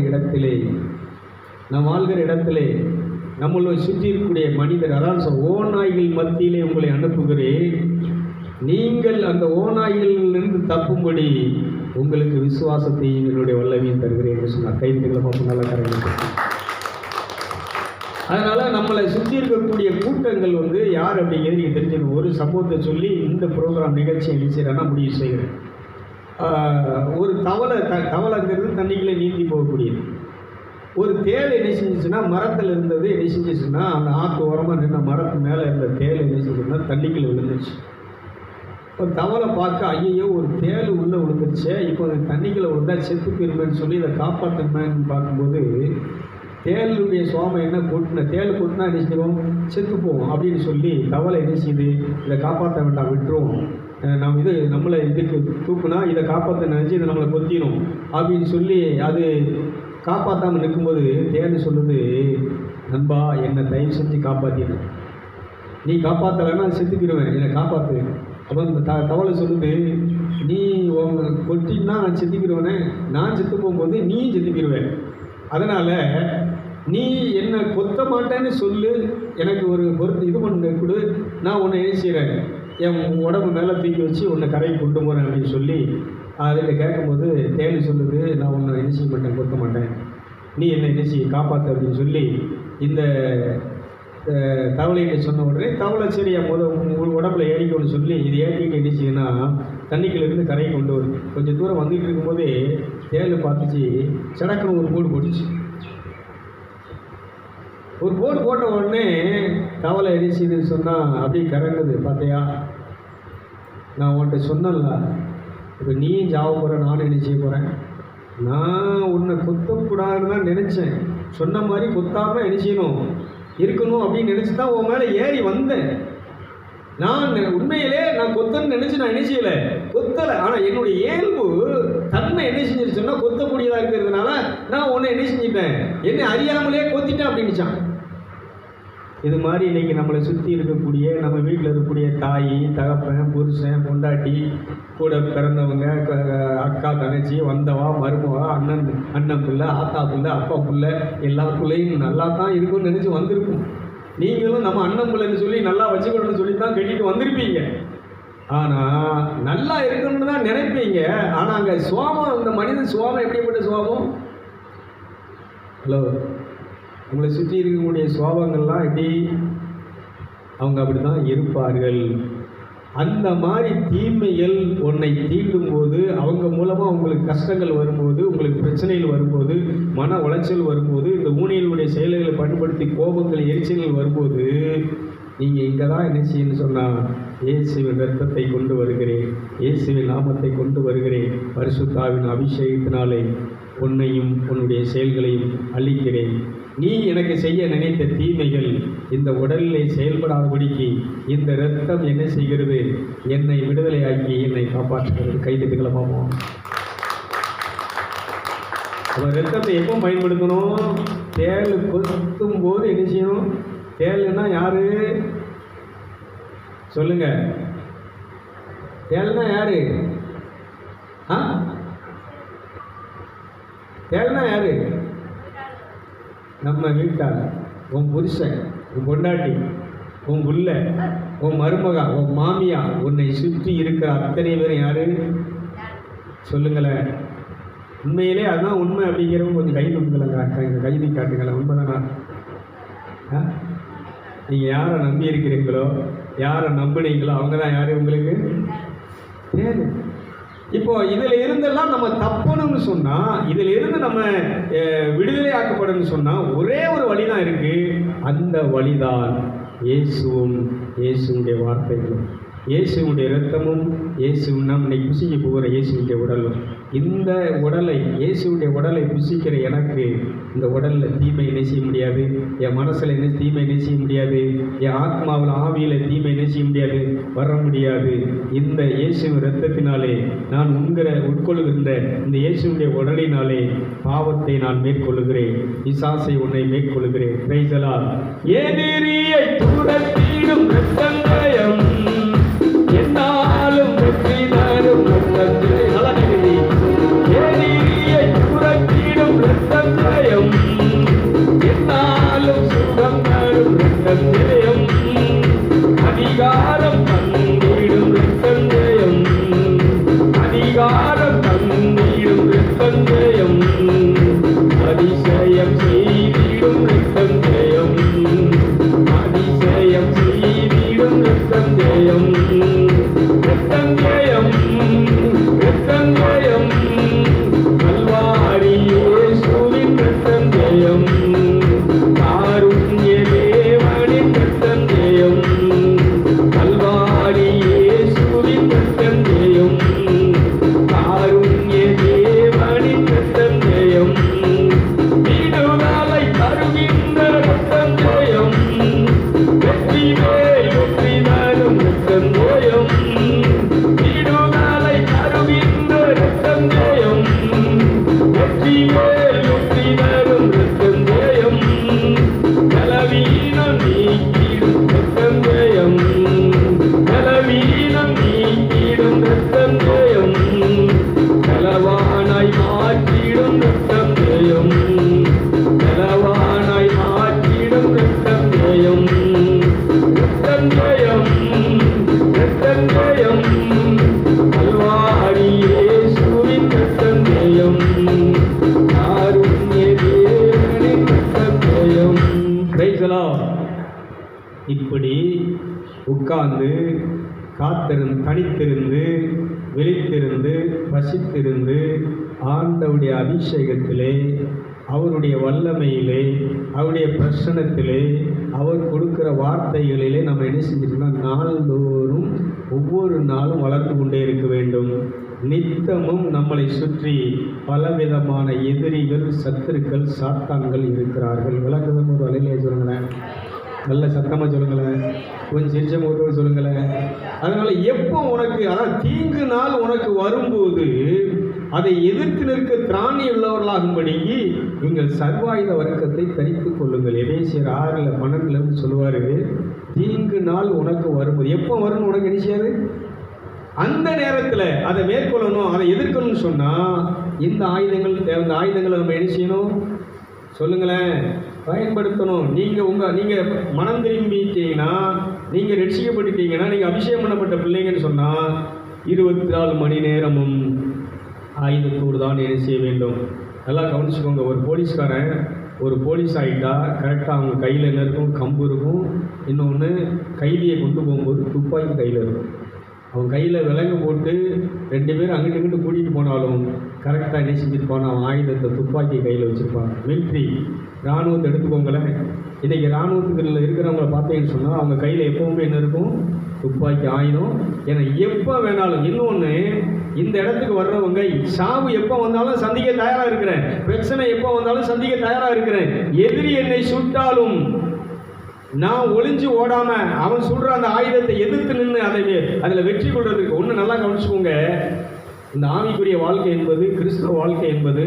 இடத்திலே, நம்மளை சுற்றி இருக்கக்கூடிய மனிதர், அதாவது ஓநாய்கள் மத்தியிலே உங்களை அனுப்புகிறேன், நீங்கள் அந்த ஓநாய்களிலிருந்து தப்பும்படி உங்களுக்கு விசுவாசத்தையும் என்னுடைய வல்லமையும் தருகிறேன் என்று சொன்னார். கைதுகளை பார்ப்போம், நல்லா கரெக்டாக. அதனால் நம்மளை சுற்றி இருக்கக்கூடிய கூட்டங்கள் யார் அப்படிங்கிறது நீங்கள் தெரிஞ்சுக்கணும். ஒரு சம்பவத்தை சொல்லி இந்த ப்ரோக்ராம் நிகழ்ச்சியை என்ன செய்கிறேன்னா முடிவு செய்கிறேன். ஒரு தவளைங்கிறது தண்ணிக்குள்ளே நீந்தி போகக்கூடியது. ஒரு தேல் என்ன செஞ்சிச்சுன்னா, மரத்தில் இருந்தது என்ன செஞ்சிச்சுன்னா, அந்த ஆற்று ஓரமாக நின்ற மரத்து மேலே இருந்த தேல் என்ன செஞ்சுன்னா தண்ணிக்குள்ளே விழுந்துருச்சு. இப்போ தவளை பார்க்க, ஐயோ ஒரு தேல் உள்ளே விழுந்துருச்சு, இப்போ அது தண்ணிக்குள்ளே விழுந்தால் செத்து போயிருமேன்னு சொல்லி இதை காப்பாற்றணுமேன்னு பார்க்கும்போது, தேலுடைய சுவாமம் என்ன தேல் கொட்டினா என்ன செய்வோம், செத்து போவோம் அப்படின்னு சொல்லி தவளை என்ன செய்யுது, இதை காப்பாற்ற வேண்டாம், விட்டுருவோம், நம்மளை இதுக்கு தூக்குனா இதை காப்பாற்ற நினச்சி இதை நம்மளை கொத்திடும் அப்படின்னு சொல்லி அது காப்பாற்றாமல் நிற்கும்போது தேன்னு சொல்லுது, நண்பா என்னை தயவு செஞ்சு காப்பாற்றினேன், நீ காப்பாற்றலைன்னா செத்துக்கிடுவேன், என்னை காப்பாற்று. அப்போ இந்த தவளை சொல்லுது, நீ கொட்டினா நான் செத்துக்கிடுவேனே, நான் செத்து போகும்போது நீ செத்துக்கிடுவேன், அதனால் நீ என்னை கொத்த மாட்டேன்னு சொல்லு, எனக்கு ஒரு பொறுத்து இது பண்ணு கொடு, நான் உன்னை என்ன செய்கிறேன், என் உடம்பு மேலே தூக்கி வச்சு உன்னை கரைக்கு கொண்டு போகிறேன் அப்படின்னு சொல்லி அதில் கேட்கும்போது தேள் சொல்லுது, நான் உன்னை என்ன செய்ய மாட்டேன், கொத்த மாட்டேன், நீ என்னை என்ன செய்ய காப்பாற்று அப்படின்னு சொல்லி இந்த தவளைகிட்ட சொன்ன உடனே தவளை சரி என் உடம்புல ஏறிக்கணும்னு சொல்லி இது ஏற்றிட்டு என்ன செய்யுன்னா தண்ணிக்குள்ளேருந்து கரையை கொண்டு வரும். கொஞ்சம் தூரம் வந்துட்டு இருக்கும்போதே தேள் பார்த்துச்சு, சடக்குன்னு ஒரு போடு போட்டுச்சு. ஒரு போடு போட்ட உடனே தவளை என்ன செய்யுதுன்னு சொன்னால் அப்படியே கறங்குது. பார்த்தியா, நான் உன்கிட்ட சொன்னல, இப்போ நீயும் ஜாவ போகிற, நானும் என்ன செய்ய போகிறேன், நான் உன்னை கொத்தக்கூடாதுன்னு தான் நினச்சேன், சொன்ன மாதிரி கொத்தாமல் என்ன செய்யணும் இருக்கணும் அப்படின்னு நினச்சி தான் உன் மேலே ஏறி வந்தேன். நான் உண்மையிலே நான் கொத்தன்னு நினச்சி நான் என்ன செய்யலை, கொத்தலை. ஆனால் என்னுடைய இயல்பு தன்மை என்ன செஞ்சிருச்சுன்னா கொத்தக்கூடியதாக இருக்கிறதுனால நான் உன்னை என்ன செஞ்சிட்டேன், என்னை அறியாமலே கொத்திட்டேன் அப்படின்னுச்சான். இது மாதிரி இன்றைக்கி நம்மளை சுற்றி இருக்கக்கூடிய நம்ம வீட்டில் இருக்கக்கூடிய தாய், தகப்பன், புருஷன், பொண்டாட்டி, கூட பிறந்தவங்க, அக்கா, தங்கச்சி, வந்தவா, மருமவா, அண்ணன் பிள்ளை, ஆத்தா பிள்ளை, அப்பா பிள்ளை, எல்லா பிள்ளையும் நல்லா தான் இருக்கும்னு நினச்சி வந்திருக்கும். நீங்களும் நம்ம அண்ணன் பிள்ளைன்னு சொல்லி நல்லா வச்சுக்கணும்னு சொல்லி தான் கட்டிட்டு வந்திருப்பீங்க. ஆனால் நல்லா இருக்கணும்னு தான் நினைப்பீங்க. ஆனால் அங்கே சுவாபம், இந்த மனிதன் சுவாபம் எப்படிப்பட்ட சுவாபம்? ஹலோ, உங்களை சுற்றி இருக்கக்கூடிய சுவாபங்கள்லாம் எப்படி, அவங்க அப்படி தான் இருப்பார்கள். அந்த மாதிரி தீமைகள் உன்னை தீண்டும் போது, அவங்க மூலமாக உங்களுக்கு கஷ்டங்கள் வரும்போது, உங்களுக்கு பிரச்சனைகள் வரும்போது, மன உளைச்சல் வரும்போது, இந்த ஊழியர்களுடைய செயல்களை பயன்படுத்தி கோபங்கள், எரிச்சல்கள் வரும்போது, நீங்கள் இங்கே தான் என்ன செய்யணும்னு சொன்னால், இயேசுவின் ரத்தத்தை கொண்டு வருகிறேன், இயேசுவின் நாமத்தை கொண்டு வருகிறேன், பரிசுத்தாவின் அபிஷேகத்தினாலே உன்னையும் உன்னுடைய செயல்களையும் அழிக்கிறேன். நீ எனக்கு செய்ய நினைத்த தீமைகள் இந்த உடலிலே செயல்படாதபடிக்கு இந்த இரத்தம் என்ன செய்கிறது, என்னை விடுதலையாக்கி என்னை காப்பாற்றுகிறது. கைதட்டுகளமாமோ. அவன் ரத்தத்தை எப்போ பயன்படுத்தணும்? தேள் கொத்தும் போது என்ன செய்யணும்? தேள்னா யாரு சொல்லுங்க, தேள்னா யாரு? தேள்னா யாரு? நம்ம வீட்டார், உன் புருஷன், உன் பொண்டாட்டி, உன் புள்ள, உன் மருமகா, உன் மாமியா, உன்னை சுற்றி இருக்கிற அத்தனை பேரும் யாரு சொல்லுங்களேன். உண்மையிலே அதுதான் உண்மை அப்படிங்கிறவங்க கொஞ்சம் கை தூக்குங்களேங்க, கைதி காட்டுங்களேன். உண்மைதானா? நீங்கள் யாரை நம்பி இருக்கிறீங்களோ, யாரை நம்பினீங்களோ அவங்க தான் யாரு உங்களுக்கு தேவை. இப்போ இதில் இருந்தெல்லாம் நம்ம தப்பணும்னு சொன்னால், இதில் இருந்து நம்ம விடுதலை ஆக்கப்படணும்னு சொன்னால் ஒரே ஒரு வழி தான் இருக்குது. அந்த வழிதான் இயேசுவும் இயேசுடைய வார்த்தைகளும் இயேசுடைய இரத்தமும் இயேசுவும் நம்மை புசிக்க போகிற இயேசுடைய உடலும். இந்த உடலை, இயேசுடைய உடலை புசிக்கிற எனக்கு இந்த உடலில் தீமை என்ன செய்ய முடியாது, என் மனசில் என்ன தீமை என்ன செய்ய முடியாது, என் ஆத்மாவில் ஆவியில் தீமை என்ன செய்ய முடியாது, வர முடியாது. இந்த இயேசுவின் இரத்தத்தினாலே நான் உட்கொள்கின்ற இந்த இயேசுடைய உடலினாலே பாவத்தை நான் மேற்கொள்ளுகிறேன், பிசாசை உன்னை மேற்கொள்ளுகிறேன். Praise the Lord. எதிரியை துரத்திடும் இரத்தங்கயம் என்னாலும் வெற்றி தரும் இரத்தத்திலே. நல்லா கேக்குது. எதிரியை துரத்திடும் இரத்தங்கயம் என்னாலும் சுகம் தரும் இரத்தங்கயம், அதிகாரம் தந்திடும் இரத்தங்கயம், அதிகாரம் தந்திடும் இரத்தங்கயம், அதிசயம் செய்திடும் இரத்தங்கயம், அதிசயம் செய்திடும் இரத்தங்கயம். இப்படி உட்கார்ந்து தனித்திருந்து விழித்திருந்து பசித்திருந்து ஆண்டவருடைய அபிஷேகத்திலே, அவருடைய வல்லமையிலே, அவருடைய பிரசனத்திலே, அவர் கொடுக்கிற வார்த்தைகளிலே நம்ம என்ன செஞ்சிருக்கோம்? நாள்தோறும் ஒவ்வொரு நாளும் வளர்த்து கொண்டே இருக்க வேண்டும். நித்தமும் நம்மளை சுற்றி பலவிதமான எதிரிகள், சத்துருக்கள், சாத்தான்கள் இருக்கிறார்கள். விளக்குதான் ஒரு அலையிலே சொல்லுங்களேன், நல்ல சத்தமாக சொல்லுங்களேன், கொஞ்சம் சிரிச்ச முகத்தோடு சொல்லுங்களேன். அதனால எப்போ உனக்கு அதாவது தீங்கு நாள் உனக்கு வரும்போது அதை எதிர்த்து நிற்க திராணி உள்ளவர்களாகும்படிக்கு நீங்கள் சர்வாயுத வர்க்கத்தை தரித்துக் கொள்ளுங்கள். எபேசியர் 6:12 சொல்லுவார், தீங்கு நாள் உனக்கு வரும்போது எப்போ வரும்னு உனக்கு நினைச்சாது அந்த நேரத்தில் அதை மேற்கொள்ளணும், அதை எதிர்க்கணும்னு சொன்னால் இந்த ஆயுதங்கள் தேவை. இந்த ஆயுதங்களை நம்ம என்ன செய்யணும் சொல்லுங்களேன்? பயன்படுத்தணும். நீங்கள் மனம் திரும்பிட்டீங்கன்னா, நீங்கள் ரட்சிக்கப்பட்டுட்டீங்கன்னா, நீங்கள் அபிஷேகம் பண்ணப்பட்ட பிள்ளைங்கன்னு சொன்னால் 24 மணி நேரமும் ஆயுதத்தோடு தான் என்ன செய்ய வேண்டும். நல்லா கவனிச்சுக்கோங்க. ஒரு போலீஸ் ஆகிட்டா கரெக்டாக அவங்க கையில் என்ன இருக்கும்? கம்பு இருக்கும். இன்னொன்று, கைதியை கொண்டு போகும்போது துப்பாக்கி கையில் இருக்கும். அவன் கையில் விலங்கு போட்டு 2 பேர் அங்கிட்டு இங்கிட்டு கூட்டிகிட்டு போனாலும் கரெக்டாக என்ன செஞ்சுருப்பான்? அவன் ஆயுதத்தை துப்பாக்கி கையில் வச்சுருப்பான். மிலிட்ரி இராணுவத்தை எடுத்துக்கோங்களேன். இன்றைக்கி இராணுவத்துக்குள்ள இருக்கிறவங்கள பார்த்தீங்கன்னு சொன்னால் அவங்க கையில் எப்போவுமே என்ன இருக்கும்? துப்பாக்கி, ஆயுதம். ஏன்னா எப்போ வேணாலும். இன்னொன்று, இந்த இடத்துக்கு வர்றவங்க சாவு எப்போ வந்தாலும் சந்திக்க தயாராக இருக்கிறேன், பிரச்சனை எப்போ வந்தாலும் சந்திக்க தயாராக இருக்கிறேன். எதிரி என்னை சுட்டாலும் நான் ஒளிஞ்சு ஓடாம அவன் சொல்ற அந்த ஆயுதத்தை எதிர்த்து நின்று அதில் வெற்றி கொள்றதுக்கு ஒன்று நல்லா கவனிச்சுக்கோங்க. இந்த ஆவிக்குரிய வாழ்க்கை என்பது, கிறிஸ்தவ வாழ்க்கை என்பது,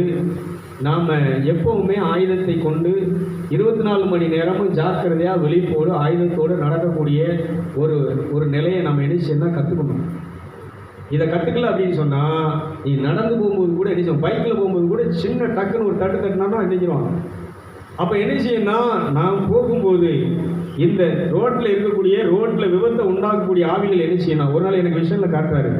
நாம் எப்பவுமே ஆயுதத்தை கொண்டு 24 மணி நேரமும் ஜாக்கிரதையாக விழிப்போடு ஆயுதத்தோடு நடக்கக்கூடிய ஒரு நிலையை நம்ம என்ன செய்யணும்? கற்றுக்கணும். இதை கற்றுக்கல அப்படின்னு சொன்னால் நீ நடந்து போகும்போது கூட என்ன செய்யும்? பைக்கில் போகும்போது கூட சின்ன டக்குன்னு ஒரு தட்டுனா என்ன செய்வாங்க? அப்போ என்ன செய்யணும்னா, நான் போகும்போது இந்த ரோட்டில் விபத்தை உண்டாக்கக்கூடிய ஆவிகள் என்ன செய்யணும்? ஒரு நாள் எனக்கு விஷயத்தில் காட்டுறாரு.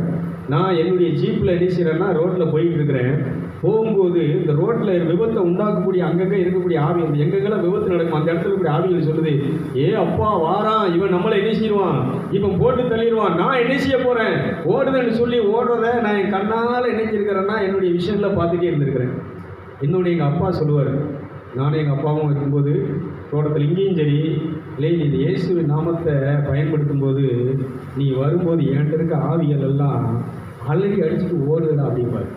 நான் என்னுடைய ஜீப்பில் என்ன செய்கிறேன்னா, ரோட்டில் போயிட்டு இருக்கிறேன். போகும்போது இந்த ரோட்டில் விபத்தை உண்டாக்கக்கூடிய அங்கங்கே இருக்கக்கூடிய ஆவிகள், எங்கெங்கெல்லாம் விபத்து நடக்கும் அந்த இடத்துல இருக்கக்கூடிய ஆவிகள் சொல்லுது, ஏ அப்பா வாரான், இவன் நம்மளை என்ன செய்வான்? இவன் போட்டு தள்ளிடுவான், நான் என்ன செய்ய போகிறேன்? ஓடுதுன்னு சொல்லி ஓடுறத நான் என் கண்ணால் நினைச்சிருக்கிறேன்னா என்னுடைய விஷயத்தில் பார்த்துட்டே இருந்திருக்கிறேன். இன்னொன்று எங்கள் அப்பா சொல்லுவார், நானும் எங்கள் அப்பாவும் இருக்கும்போது தோட்டத்தில் இங்கேயும் சரி, இல்லை நீ இந்த இயேசுவின் நாமத்தை பயன்படுத்தும் போது நீ வரும்போது என்கிட்ட இருக்க ஆவிகள் எல்லாம் அலறி அடிச்சுட்டு ஓடுதா அப்படிம்பார்.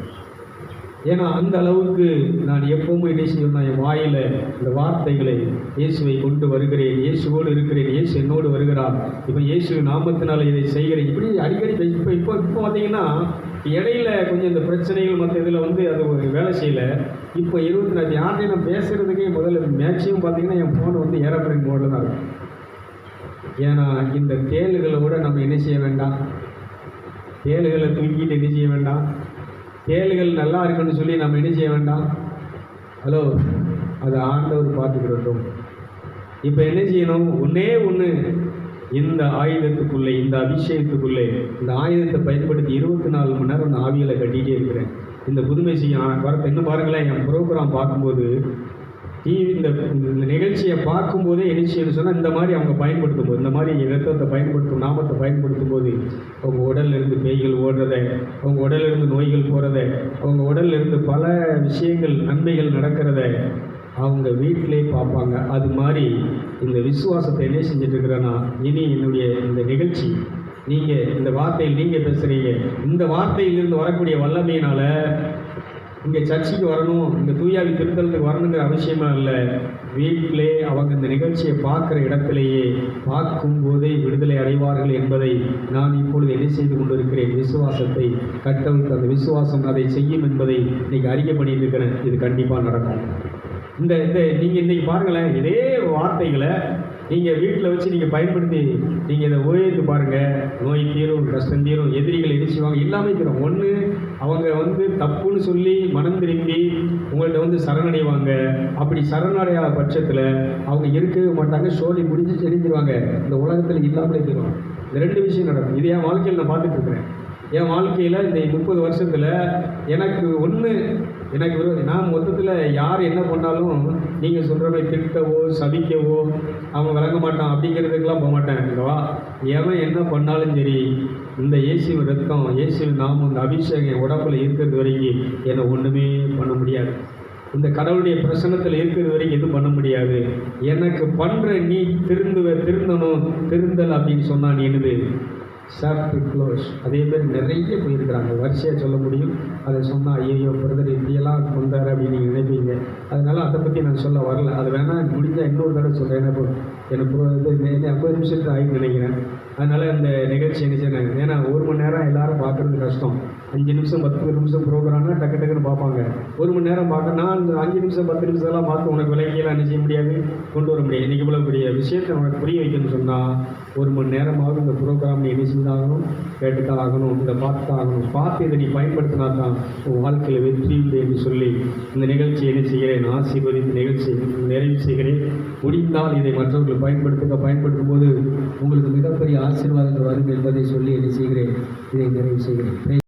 ஏன்னா அந்த அளவுக்கு நான் எப்பவுமே என்ன செய்யணும்? என் வாயில் இந்த வார்த்தைகளை இயேசுவை கொண்டு வருகிறேன், இயேசுவோடு இருக்கிறேன், இயேசு என்னோடு வருகிறார், இப்போ இயேசு நாமத்தினால இதை செய்கிறேன், இப்படி அடிக்கடி இப்போ பார்த்தீங்கன்னா இடையில கொஞ்சம் இந்த பிரச்சனைகள் மற்ற இதில் அது ஒரு வேலை செய்யலை. இப்போ 24 யார்கிட்டையும் நான் பேசுகிறதுக்கே முதல்ல மேக்ஸிமம் பார்த்தீங்கன்னா என் ஃபோன் ஏரோப்ளேன் மோடில் தான் இருக்கும். ஏன்னா இந்த தேளுகளோட நம்ம என்ன செய்ய வேண்டாம்? தேளுகளை தூக்கிட்டு என்ன செய்ய வேண்டாம்? தேளுகள் நல்லா இருக்குன்னு சொல்லி நம்ம என்ன செய்ய வேண்டாம்? ஹலோ, அது ஆண்டவர் பார்த்துக்கிறோம். இப்போ என்ன செய்யணும்? ஒன்று இந்த ஆயுதத்துக்குள்ளே, இந்த அபிஷேகத்துக்குள்ளே இந்த ஆயுதத்தை பயன்படுத்தி 24 மணி நேரம் அந்த ஆவிகளை கட்டிகிட்டே இருக்கிறேன். இந்த புதுமை செய்யும் வரத்தை இன்னும் பாருங்களேன். என் ப்ரோக்ராம் பார்க்கும்போது டிவி இந்த நிகழ்ச்சியை பார்க்கும்போதே என்ன செய்யணும்னு சொன்னால், இந்த மாதிரி அவங்க பயன்படுத்தும் போது, இந்த மாதிரி இரத்தத்தை பயன்படுத்தும், நாமத்தை பயன்படுத்தும் போது அவங்க உடல்லிருந்து பேய்கள் ஓடுறதை, அவங்க உடலிருந்து நோய்கள் போகிறத, அவங்க உடல்லிருந்து பல விஷயங்கள் நன்மைகள் நடக்கிறத அவங்க வீட்டிலே பார்ப்பாங்க. அது மாதிரி இந்த விசுவாசத்தை என்ன செஞ்சிட்ருக்கிறேன்னா, இனி என்னுடைய இந்த நிகழ்ச்சி நீங்கள் இந்த வார்த்தையில் நீங்கள் பேசுகிறீங்க, இந்த வார்த்தையிலிருந்து வரக்கூடிய வல்லமையினால் இங்கே சர்ச்சுக்கு வரணும், இங்கே தூயாவி திருத்தலத்துக்கு வரணுங்கிற அவசியமாக இல்லை. வீட்டிலே அவங்க இந்த நிகழ்ச்சியை பார்க்குற இடத்திலேயே பார்க்கும்போதே விடுதலை அடைவார்கள் என்பதை நான் இப்பொழுது என்ன செய்து கொண்டிருக்கிறேன்? விசுவாசத்தை கட்டவிழ்த்து அந்த விசுவாசம் அதை செய்யும் என்பதை இன்றைக்கி அறிக்கை பண்ணிட்டு இருக்கிறேன். இது கண்டிப்பாக நடக்கும். இந்த நீங்கள் இன்றைக்கி பாருங்களேன், இதே வார்த்தைகளை நீங்கள் வீட்டில் வச்சு நீங்கள் பயன்படுத்தி நீங்கள் இதை உபயோகித்து பாருங்கள். நோய் தீரும், கஷ்டம் தீரும், எதிரிகள் எரிச்சுவாங்க, எல்லாமே தீரும். ஒன்று அவங்க தப்புன்னு சொல்லி மனம் திரும்பி உங்கள்கிட்ட சரணடைவாங்க. அப்படி சரணடையாத பட்சத்தில் அவங்க இருக்கவே மாட்டாங்க, சோழி முடிஞ்சு செழிஞ்சிருவாங்க, இந்த உலகத்தில் இல்லாமலே தீருவாங்க. இந்த 2 விஷயம் நடக்கும். இது என் வாழ்க்கையில் நான் பார்த்துட்டு இருக்கிறேன். என் வாழ்க்கையில் இந்த 30 வருஷத்தில் எனக்கு ஒன்று நான் மொத்தத்தில் யார் என்ன பண்ணாலும் நீங்கள் சொல்கிற மாதிரி திட்டவோ சபிக்கவோ அவன் விளங்க மாட்டான் அப்படிங்கிறதுக்கெல்லாம் போக மாட்டேன். இல்லவா, எவன் என்ன பண்ணாலும் சரி, இந்த இயேசுவின் ரத்தம், இயேசுவின் நாமம், இந்த அபிஷேகம் என் உடம்புல இருக்கிறது வரைக்கும் என்னை ஒன்றுமே பண்ண முடியாது. இந்த கடவுளுடைய பிரசன்னத்தில் இருக்கிறது வரைக்கும் எதுவும் பண்ண முடியாது. எனக்கு பண்ணுற நீ திருந்தணும், திருந்தல் அப்படின்னு சொன்னான் என்னது சாப்டர் க்ளோஸ். அதே மாதிரி நிறைய போயிருக்கிறாங்க, வரிசையாக சொல்ல முடியும். அதை சொன்னால் ஐயோ பிரதர் இப்படியெல்லாம் வந்தார் அப்படின்னு நீங்கள் நினைப்பீங்க. அதனால் அதை பற்றி நான் சொல்ல வரல. அது வேணால் முடிஞ்சால் இன்னொரு தடவை சொல்கிறேன். எனக்கு 50 நிமிஷத்துக்கு ஆகிட்டு நினைக்கிறேன். அதனால் இந்த நிகழ்ச்சி என்ன செய்யணும், ஏன்னா 1 மணி நேரம் எல்லோரும் பார்க்குறது கஷ்டம். 5 நிமிஷம் 10 நிமிஷம் ப்ரோக்ராம்னா டக்குன்னு பார்ப்பாங்க. 1 மணி நேரம் பார்க்க நான் அந்த 5 நிமிஷம் 10 நிமிஷம்லாம் பார்த்து உனக்கு விலைக்கெல்லாம் என்ன செய்ய முடியாது, கொண்டு வர முடியாது. இன்றைக்கி இவ்வளோ பெரிய விஷயத்தை உனக்கு புரிய வைக்கணும்னு சொன்னால் 1 மணி நேரமாவது இந்த ப்ரோக்ராம் நீ என்ன செய்தாகணும், கேட்டுத்தான் ஆகணும், இதை பார்த்து தான் ஆகணும். பார்த்து இதை நீ பயன்படுத்தினா தான் உன் வாழ்க்கையில் வெற்றி உண்டு என்று சொல்லி இந்த நிகழ்ச்சியை என்ன செய்கிறேன், ஆசீர்வதித்து நிகழ்ச்சியை நிறைவு செய்கிறேன். முடிந்தால் இதை மற்றவர்கள் பயன்படுத்தும் போது உங்களுக்கு மிகப்பெரிய ஆசீர்வாதங்கள் வரும் என்பதை சொல்லி என்ன செய்கிறேன், இதை நிறைவு செய்கிறேன்.